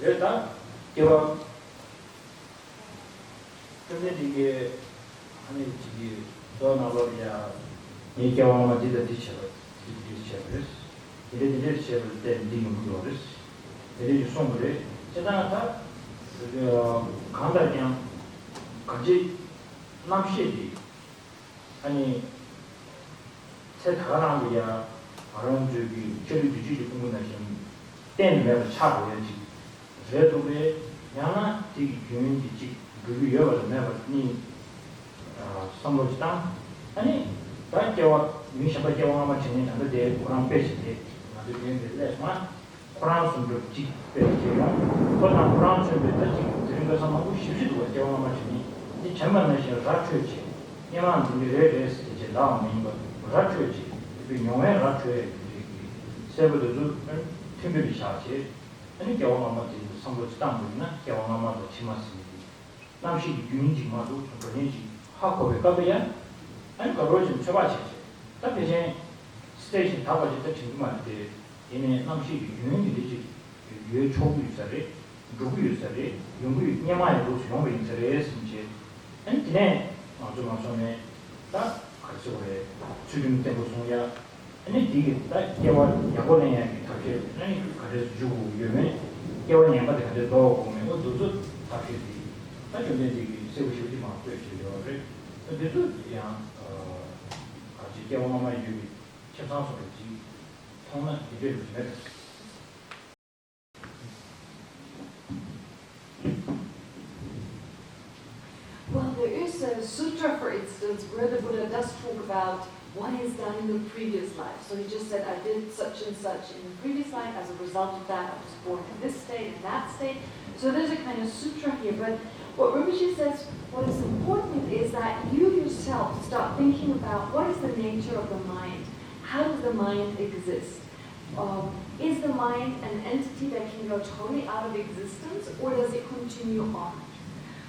일단 제가 근데 이게 아니 지금 더 나버리야 이 경험을 지다 뒤쳐서 이래 뒤쳐서 때 니는 그거를 이래 송그래 제가나타 간다 그냥 같이 남시지 아니 새 다가난 거야 바로 저기 저리 뒤지 공부하시는 때문에 차고야지 그래도 왜 야나 되게 교인지 그 여가서 내가 니 선물지당 아니 다케와 미샤바케와 아마 전에 안데 코란 페이지에 나도 얘기했는데 마 코란 순도 직배케와 코란 코란 순도 다지 드린 거 상하고 쉽지도 제가 아마 전에 이 전만나시 라트지 얘만 들레레스 이제 나오는 거 라트지 그 용해 라트에 세부도 좀 특별히 샤지 아니 경험하면 선거지 땅이나 경험하면 치마습니다. 남시 유인지마도 그런지 학업에 가봐야 아니 그걸 좀 쳐봐야지. 답변에 스테이션 답아질 때 정말 때 얘네 남시 유인이 되지 유에 초부 유사래 누구 유사래 연구 냐마에도 용의 인터레스 이제 아니 그네 좀 전에 딱 같이 그래 지금 때 무슨야 아니 이게 딱 개원 야고네 그렇게 아니 그래서 주고 유에 개원 양반들 가서 더 보면 그것도 다 필요. 딱 근데 이게 세고 싶지 마. 그래요. 근데 또 그냥 같이 개원만 유비 첩상소리지. 통은 이제 좀 Well, there is a sutra, for instance, where the Buddha does talk about what is done in the previous life. So he just said, I did such and such in the previous life. As a result of that, I was born in this state, in that state. So there's a kind of sutra here. But what Rinpoche says, what is important is that you yourself start thinking about what is the nature of the mind. How does the mind exist? Is the mind an entity that can go totally out of existence, or does it continue on?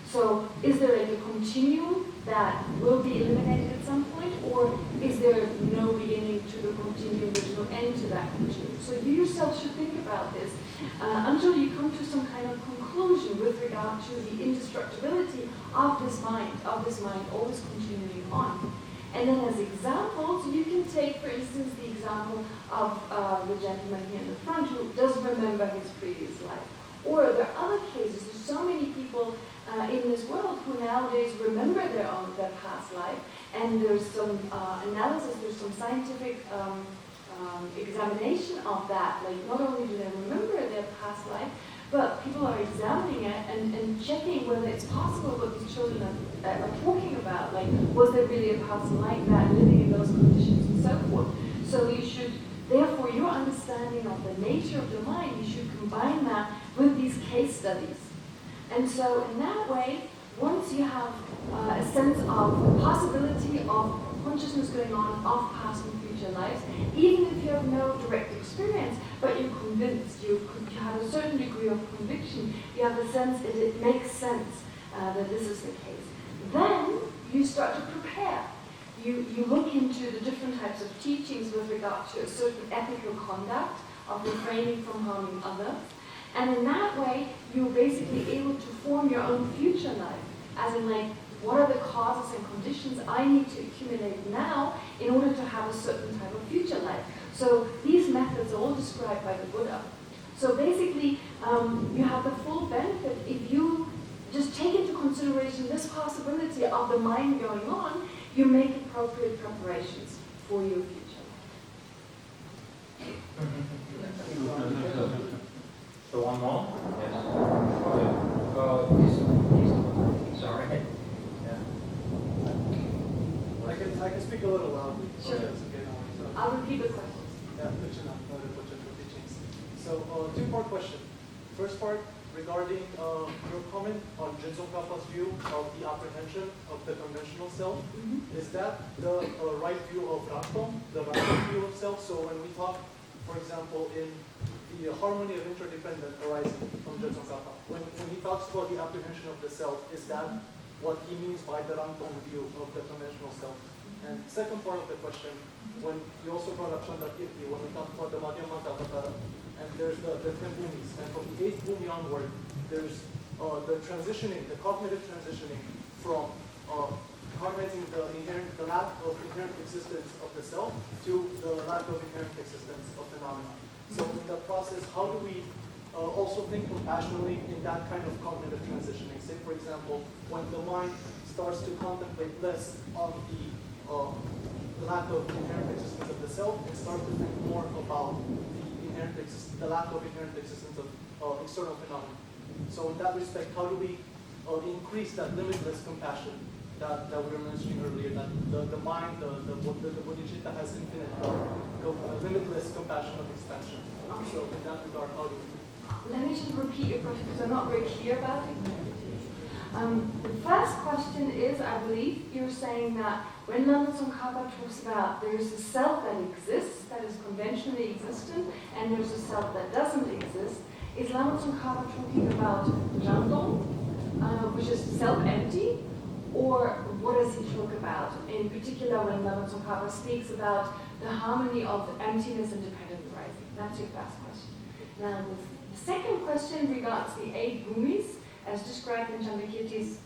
So is there a continuum that will be eliminated at some point, or is there no beginning to the continuum, there's no end to that continuum? So you yourself should think about this until you come to some kind of conclusion with regard to the indestructibility of this mind always continuing on. And then as examples, you can take, for instance, the example of the gentleman here in the front who does remember his previous life. Or there are other cases, there's so many people in this world who nowadays remember their past life, and there's some analysis, there's some scientific examination of that. Like, not only do they remember their past life, but people are examining it and checking whether it's possible what these children are talking about. Like, was there really a person like that living in those conditions and so forth? So you should, therefore, your understanding of the nature of the mind, you should combine that with these case studies. And so in that way, once you have a sense of the possibility of consciousness going on of past and future lives, even if you have no direct experience, but you're convinced, you have a certain degree of conviction, you have the sense that it makes sense that this is the case. Then you start to prepare. You look into the different types of teachings with regard to a certain ethical conduct of refraining from harming others. And in that way, you're basically able to form your own future life. As in, like, what are the causes and conditions I need to accumulate now in order to have a certain type of future life? So these methods are all described by the Buddha. So basically, you have the full benefit if you just take into consideration this possibility of the mind going on, you make appropriate preparations for your future life. So one more? Yes. Sorry. Yeah. I can speak a little loudly. Sure. Okay, okay, no worries. I'll repeat the questions. Yeah, good enough. Rinpoche for teachings. So, two-part question. First part, regarding your comment on Jinzon Kappa's view of the apprehension of the conventional self. Is that the right view of Rantom, the right view of self? So when we talk, for example, in the harmony of interdependent arising from Jinzon Kappa, when he talks about the apprehension of the self, is that what he means by the Rantom view of the conventional self? And second part of the question, when you also brought up Chandrakirti, when we talked about the Madhyamata Vatara, and there's the 10 bhumis, and from the 8th bhumi onward, there's the transitioning, the cognitive transitioning from cogniting the lack of inherent existence of the self to the lack of inherent existence of phenomena. So in that process, how do we also think compassionately in that kind of cognitive transitioning? Say, for example, when the mind starts to contemplate less on the lack of inherent existence of the self and start to think more about the lack of inherent existence of external phenomena. So in that respect, how do we increase that limitless compassion that we were mentioning earlier, that the mind, the bodhicitta has infinite, limitless compassion of expansion. So in that regard, how do we? Let me just repeat your question because I'm not very clear about it. The first question is, I believe you're saying that when Lama Tsongkhapa talks about there is a self that exists, that is conventionally existent, and there's a self that doesn't exist, is Lama Tsongkhapa talking about Randong, which is self-empty, or what does he talk about? In particular, when Lama Tsongkhapa speaks about the harmony of emptiness and dependent arising. That's your first question. Now, the second question regards the 8 bhumis, as described in Chandrakirti's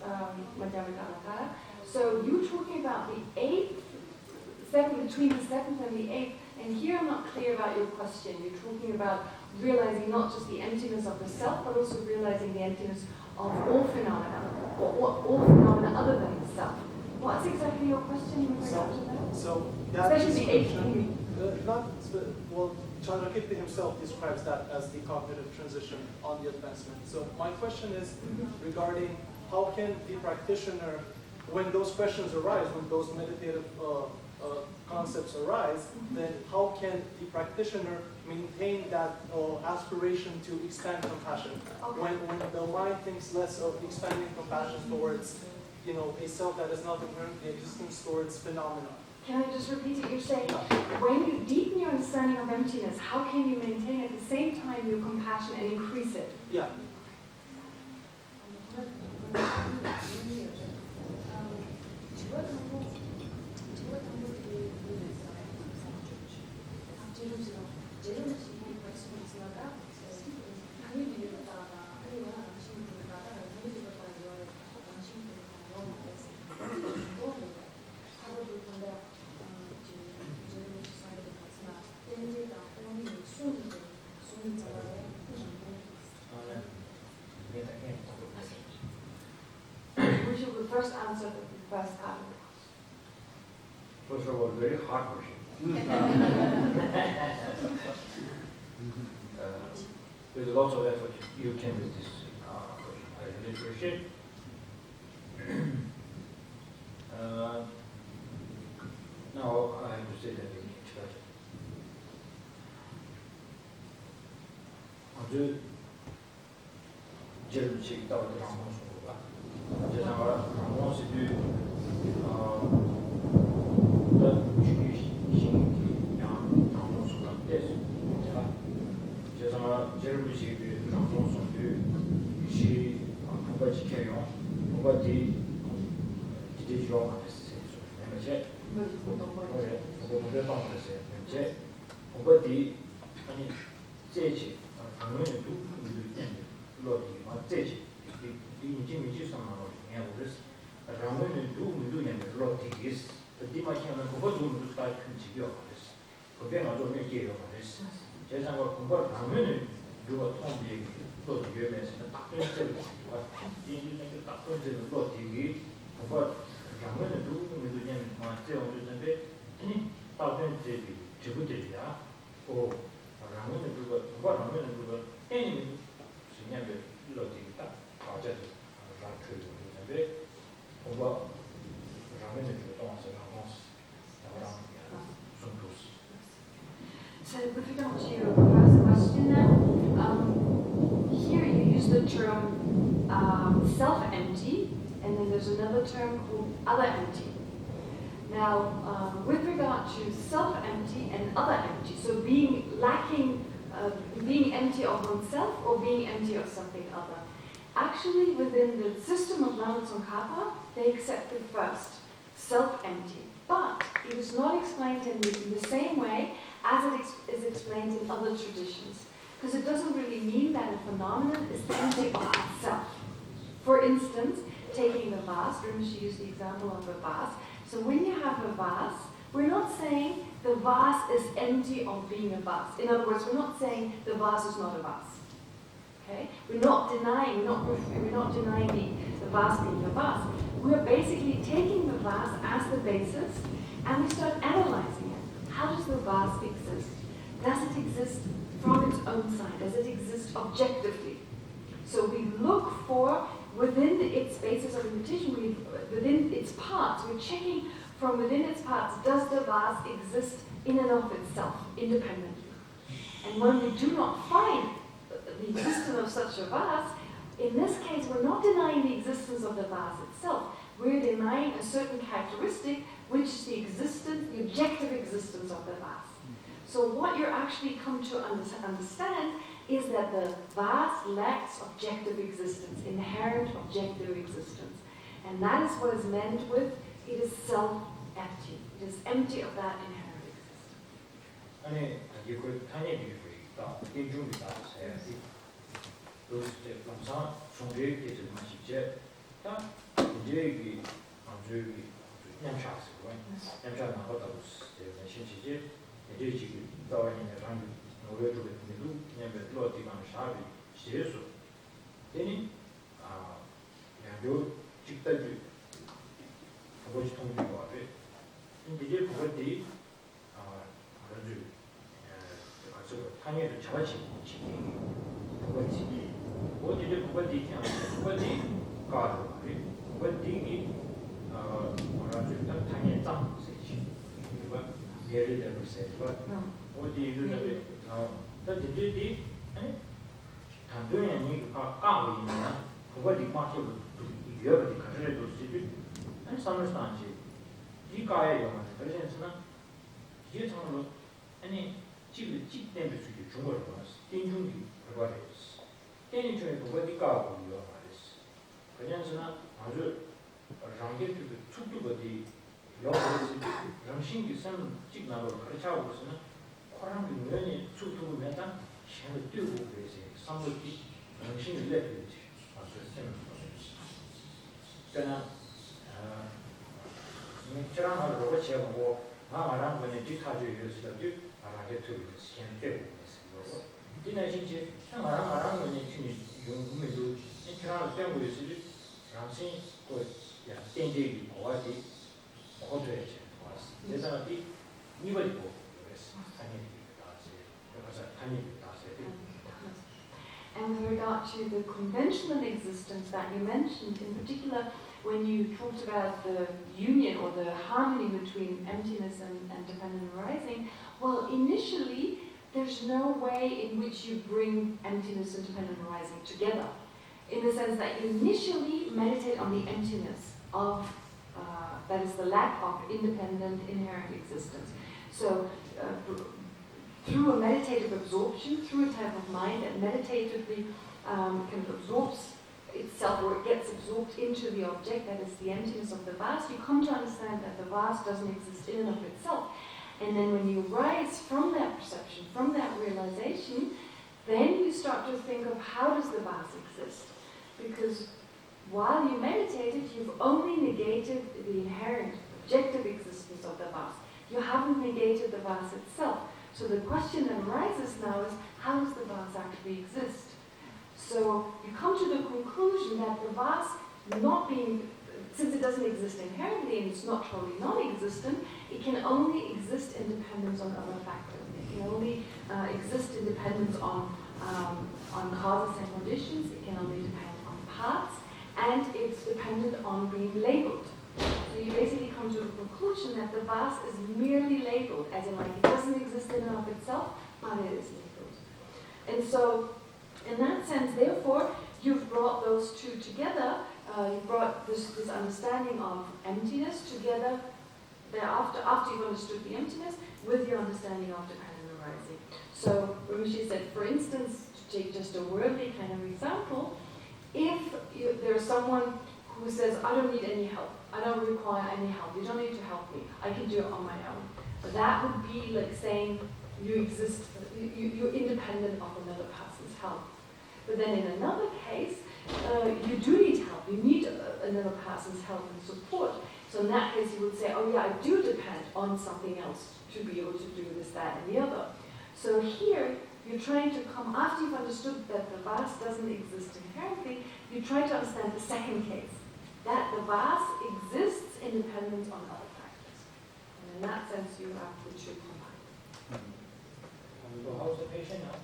Madhyamata. So you're talking about the 8th, between the 7th and the 8th, and here I'm not clear about your question. You're talking about realizing not just the emptiness of the self, but also realizing the emptiness of all phenomena, or all phenomena other than the self. What's exactly your question in regard to that? So that Especially the 8th bhumi. Well, Chandrakirti himself describes that as the cognitive transition on the advancement. So my question is regarding how can the practitioner, when those questions arise, when those meditative concepts arise, then how can the practitioner maintain that aspiration to expand compassion? Okay. When the mind thinks less of expanding compassion towards, a self that is not inherently existence, towards phenomena. Can I just repeat it? You're saying when you deepen your understanding of emptiness, how can you maintain at the same time your compassion and increase it? Yeah. Which you would first answer the first part of the First of all, very hard question. with lots of effort, you came with this question. I really appreciate. Now I have to say that in Tibetan. 아주 제일 지금 방송 수가 제가 방송시도 제가 제일 지금 방송수도 시 뭔가 지켜요. 뭔가 디디죠 하겠어요. 내가 뭔가 방송했어요. 이제 뭔가 아니 제지 당연히 로디 맞지 이미지상으로 그냥 그래서 라면은 누구는 로디기스 디마키는 그거 좀 스타일 큰 지겨 그랬어. 그게 아주 매기예요 그랬어. 제가 그거 라면은 누가 통비 또 유명해서 딱 끊을 이게 딱 끊을 로디기 그거 라면은 누구는 맞지 어는데 아니 다른 데비 지구들이야. 오 라면은 그거 라면은 그거 애니 그냥 로디가 과제도 라크를 하는데 뭔가 라면을 좋아해서 So with regard to your first question then, here you use the term self-empty, and then there's another term called other-empty. Now, with regard to self-empty and other-empty, so being empty of oneself or being empty of something other. Actually, within the system of Lama Tsongkhapa, they accepted first, self-empty. But it is not explained in the same way as it is explained in other traditions. Because it doesn't really mean that a phenomenon is empty of itself. For instance, taking the vase, Rinpoche used the example of a vase. So when you have a vase, we're not saying the vase is empty of being a vase. In other words, we're not saying the vase is not a vase. Okay? We're not denying the vase being a vase. We're basically taking the vase as the basis and we start analyzing it. How does the vase exist? Does it exist from its own side? Does it exist objectively? So we look for, within its basis of imitation, within its parts, we're checking from within its parts, does the vase exist in and of itself, independently? And when we do not find the existence of such a vase, in this case, we're not denying the existence of the vase itself. We're denying a certain characteristic, which is the objective existence of the vase. So what you're actually come to understand is that the vase lacks objective existence, inherent objective existence. And that is what is meant with it is self-empty. It is empty of that inherent existence. 아니, 이거 탄핵이 있다. 인중이다. 해야지. 그때 감사 총회에 좀 마시제. 다 이제 아주 냠샤스고. 냠샤 나가다고 제가 신시제 이제 지금 다원이네 랑 노래도 듣는데도 그냥 로티만 샤비 시에서 되니 양도 직달주 그것이 통일인 것 같아. 이제 그것이 아주 아주 탄핵을 잡아치기 그것이 어디에 그것이 그냥 그것이 가도 말이 그것이 아주 탄핵 짱 세지. 그거 예를 들어서 어디 이런데 근데 아니 단도에 까고 있는 그것이 맞고 이거를 가지고 있지. 아니 사무스탄지 이 가야요. 그래서는 이게 정말로 아니 지금 때문에 수기 중거를 봤어. 인중기 그거를 때니 중에 그것이 까고 이거 말했어. 그래서는 아주 랑게트 축두거디 여기서 정신기 선 찍나로 가르쳐하고 있으면 코랑 면이 축두고 맨날 시험을 뛰고 그래서 상급이 정신을 내버리지. 그러나 저랑 하루가 지하고 말한 거는 뒤타주의를 쓰더니 말하게 되고 시험 때고 있어요. 이날 진짜 말한 거는 진짜 용금에도 저랑 때고 있으지. 당신 또 땡땡이 고아지 고도해지. 대단하디 이버리고 그랬어. 단일이 다시. 그래서 단일이 다시. regard to the conventional existence that you mentioned, in particular when you talked about the union or the harmony between emptiness and dependent arising, well, initially, there's no way in which you bring emptiness and dependent arising together. In the sense that you initially meditate on the emptiness of, that is the lack of independent inherent existence. So, through a meditative absorption, through a type of mind that meditatively kind of absorbs itself, or it gets absorbed into the object, that is the emptiness of the vast, you come to understand that the vast doesn't exist in and of itself. And then when you rise from that perception, from that realization, then you start to think of how does the vast exist? Because while you meditated, you've only negated the inherent objective existence of the vast. You haven't negated the vast itself. So the question that arises now is, how does the vast actually exist? So you come to the conclusion that the vast not being, since it doesn't exist inherently and it's not totally non-existent, it can only exist in dependence on other factors. It can only exist in dependence on causes and conditions. It can only depend on parts, and it's dependent on being labeled. So you basically come to the conclusion that the vast is merely labeled, as in like it doesn't exist in and of itself, but it is labeled. And so, in that sense, therefore, you've brought those two together. You brought this understanding of emptiness together thereafter, after you've understood the emptiness, with your understanding of dependent arising. So, Rinpoche said, for instance, to take just a worldly kind of example, if there's someone who says, I don't need any help, I don't require any help, you don't need to help me, I can do it on my own. But that would be like saying you exist, you're independent of another person's help. But then in another case, you do need help, you need another person's help and support. So in that case, you would say, oh yeah, I do depend on something else to be able to do this, that, and the other. So here, you're trying to come, after you've understood that the vast doesn't exist inherently, you try to understand the second case, that the vast exists in dependence on other factors. And in that sense, you have the two combined. So how's the patient now?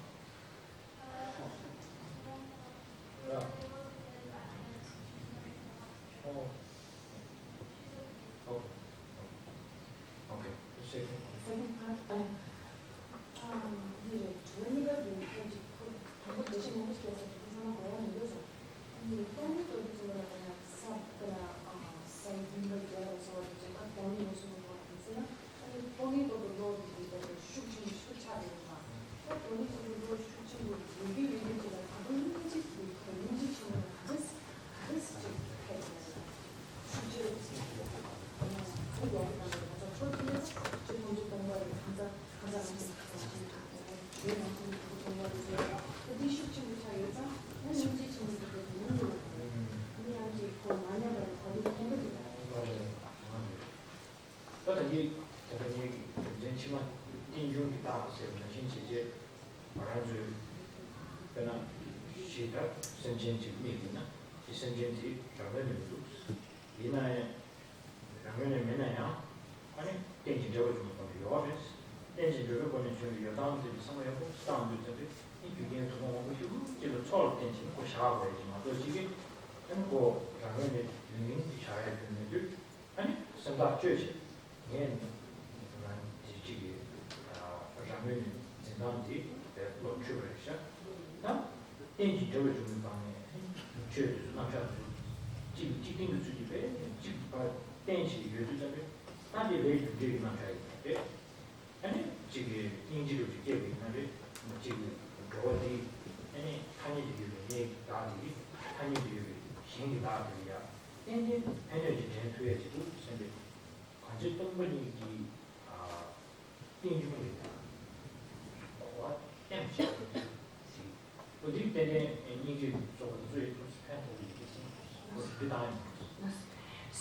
Yeah. Oh. Oh. Okay. The second one. Second part,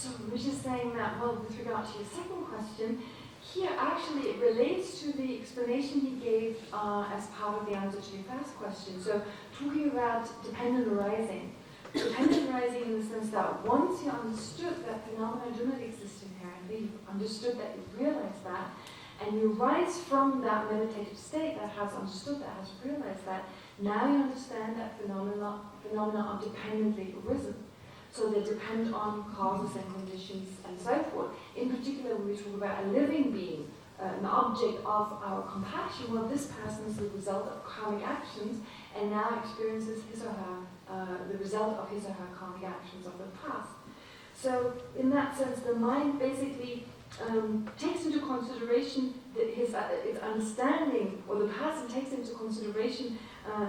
So we're just saying that, well, with regard to your second question, here actually it relates to the explanation he gave as part of the answer to your first question. So talking about dependent arising. Dependent arising in the sense that once you understood that phenomena do not exist inherently, you've understood that, you've realized that, And you rise from that meditative state that has understood, that has realized that now you understand that phenomena are dependently arisen. So they depend on causes and conditions and so forth. In particular, when we talk about a living being, an object of our compassion, well, this person is the result of karmic actions and now experiences his or her, the result of his or her karmic actions of the past. So in that sense, the mind basically takes into consideration his understanding, or the person takes into consideration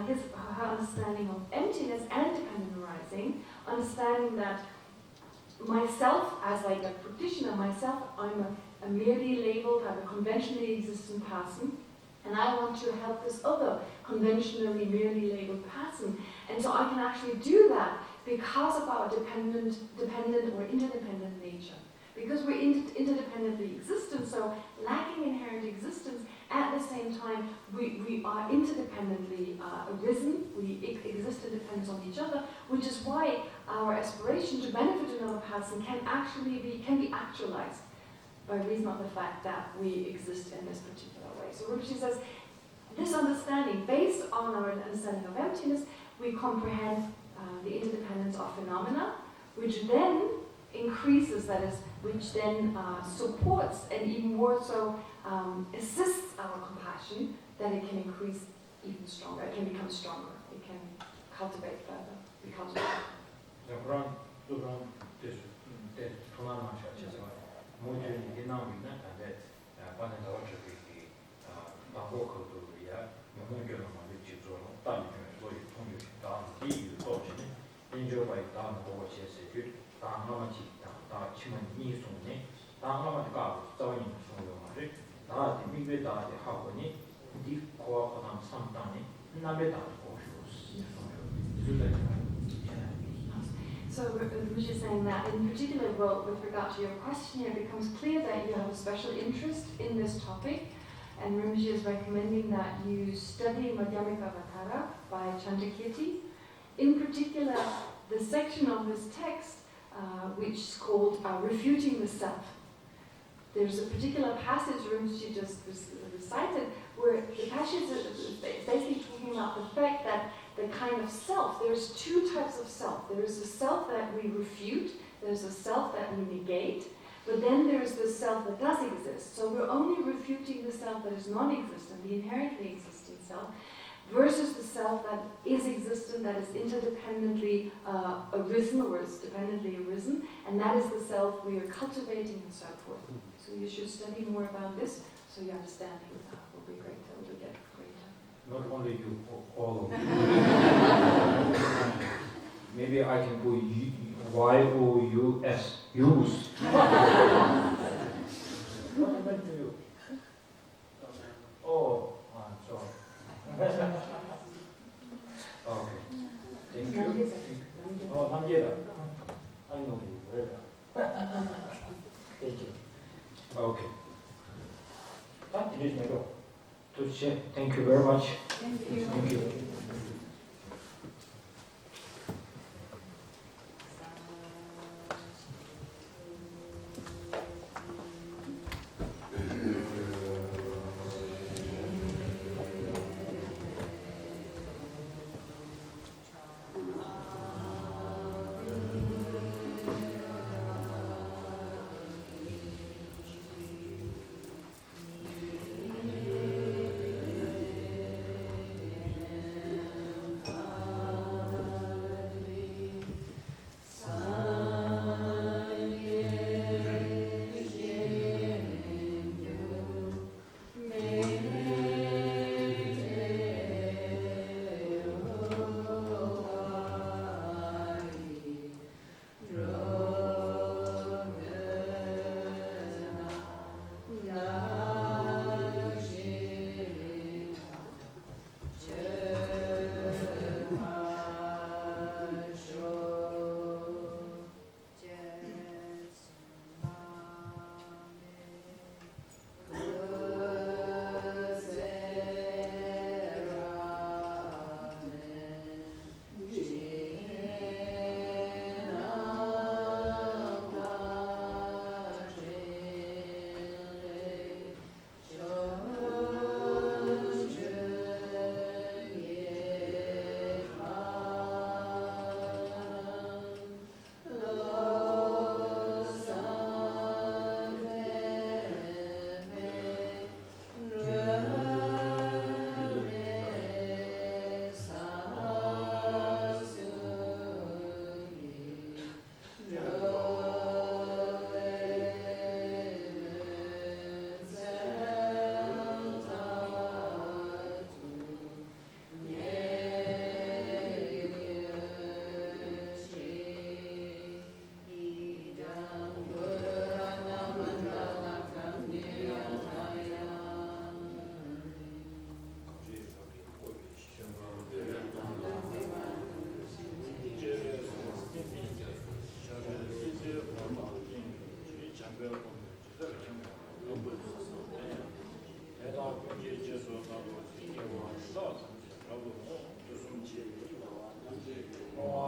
his or her understanding of emptiness and dependent arising, understanding that myself, as like a practitioner, myself, I'm a merely labeled, I'm a conventionally existent person, and I want to help this other conventionally merely labeled person. And so I can actually do that because of our dependent or interdependent nature. Because we're interdependently existent, so lacking inherent existence, at the same time we are interdependently arisen, we exist in dependence on each other, which is why our aspiration to benefit another person can be actualized by reason of the fact that we exist in this particular way. So Rinpoche says, this understanding, based on our understanding of emptiness, we comprehend the interdependence of phenomena, which then increases, that is, which then supports and even more so assists our compassion, that it can increase even stronger, it can become stronger, it can cultivate further, be cultivated. 그런 모든 인나오는 안데 반은 더 저기 방법으로야 영역을 만들지로 다른 거의 통일다 이 도시는 인조가 있다 보고 제세들 다 하나씩 다 치면 이 손에 다 하나만 가고 자원이 소용을 다 미베다 하고니 이 코어나 상단에 나베다 고쇼스 So Rinpoche is saying that in particular, well, with regard to your question, it becomes clear that you have a special interest in this topic, and Rinpoche is recommending that you study Madhyamika Vatara by Chandrakirti. In particular, the section of this text, which is called Refuting the Self. There's a particular passage Rinpoche just recited, where the passage is basically talking about the fact that the kind of self, there's two types of self. There's a self that we refute, there's a self that we negate, but then there's the self that does exist. So we're only refuting the self that is non-existent, the inherently existing self, versus the self that is existent, that is interdependently arisen, or is dependently arisen, and that is the self we are cultivating and so forth. So you should study more about this, so your understanding will be greater, will get greater. Not only you, all of you. Maybe I can go Y-O-U-S, use. What happened to you? Oh, I'm sorry. Okay. Thank you. Oh, 남기다. I know you very well. Thank you. Okay. Thank you very much. Thank you. Thank you. 我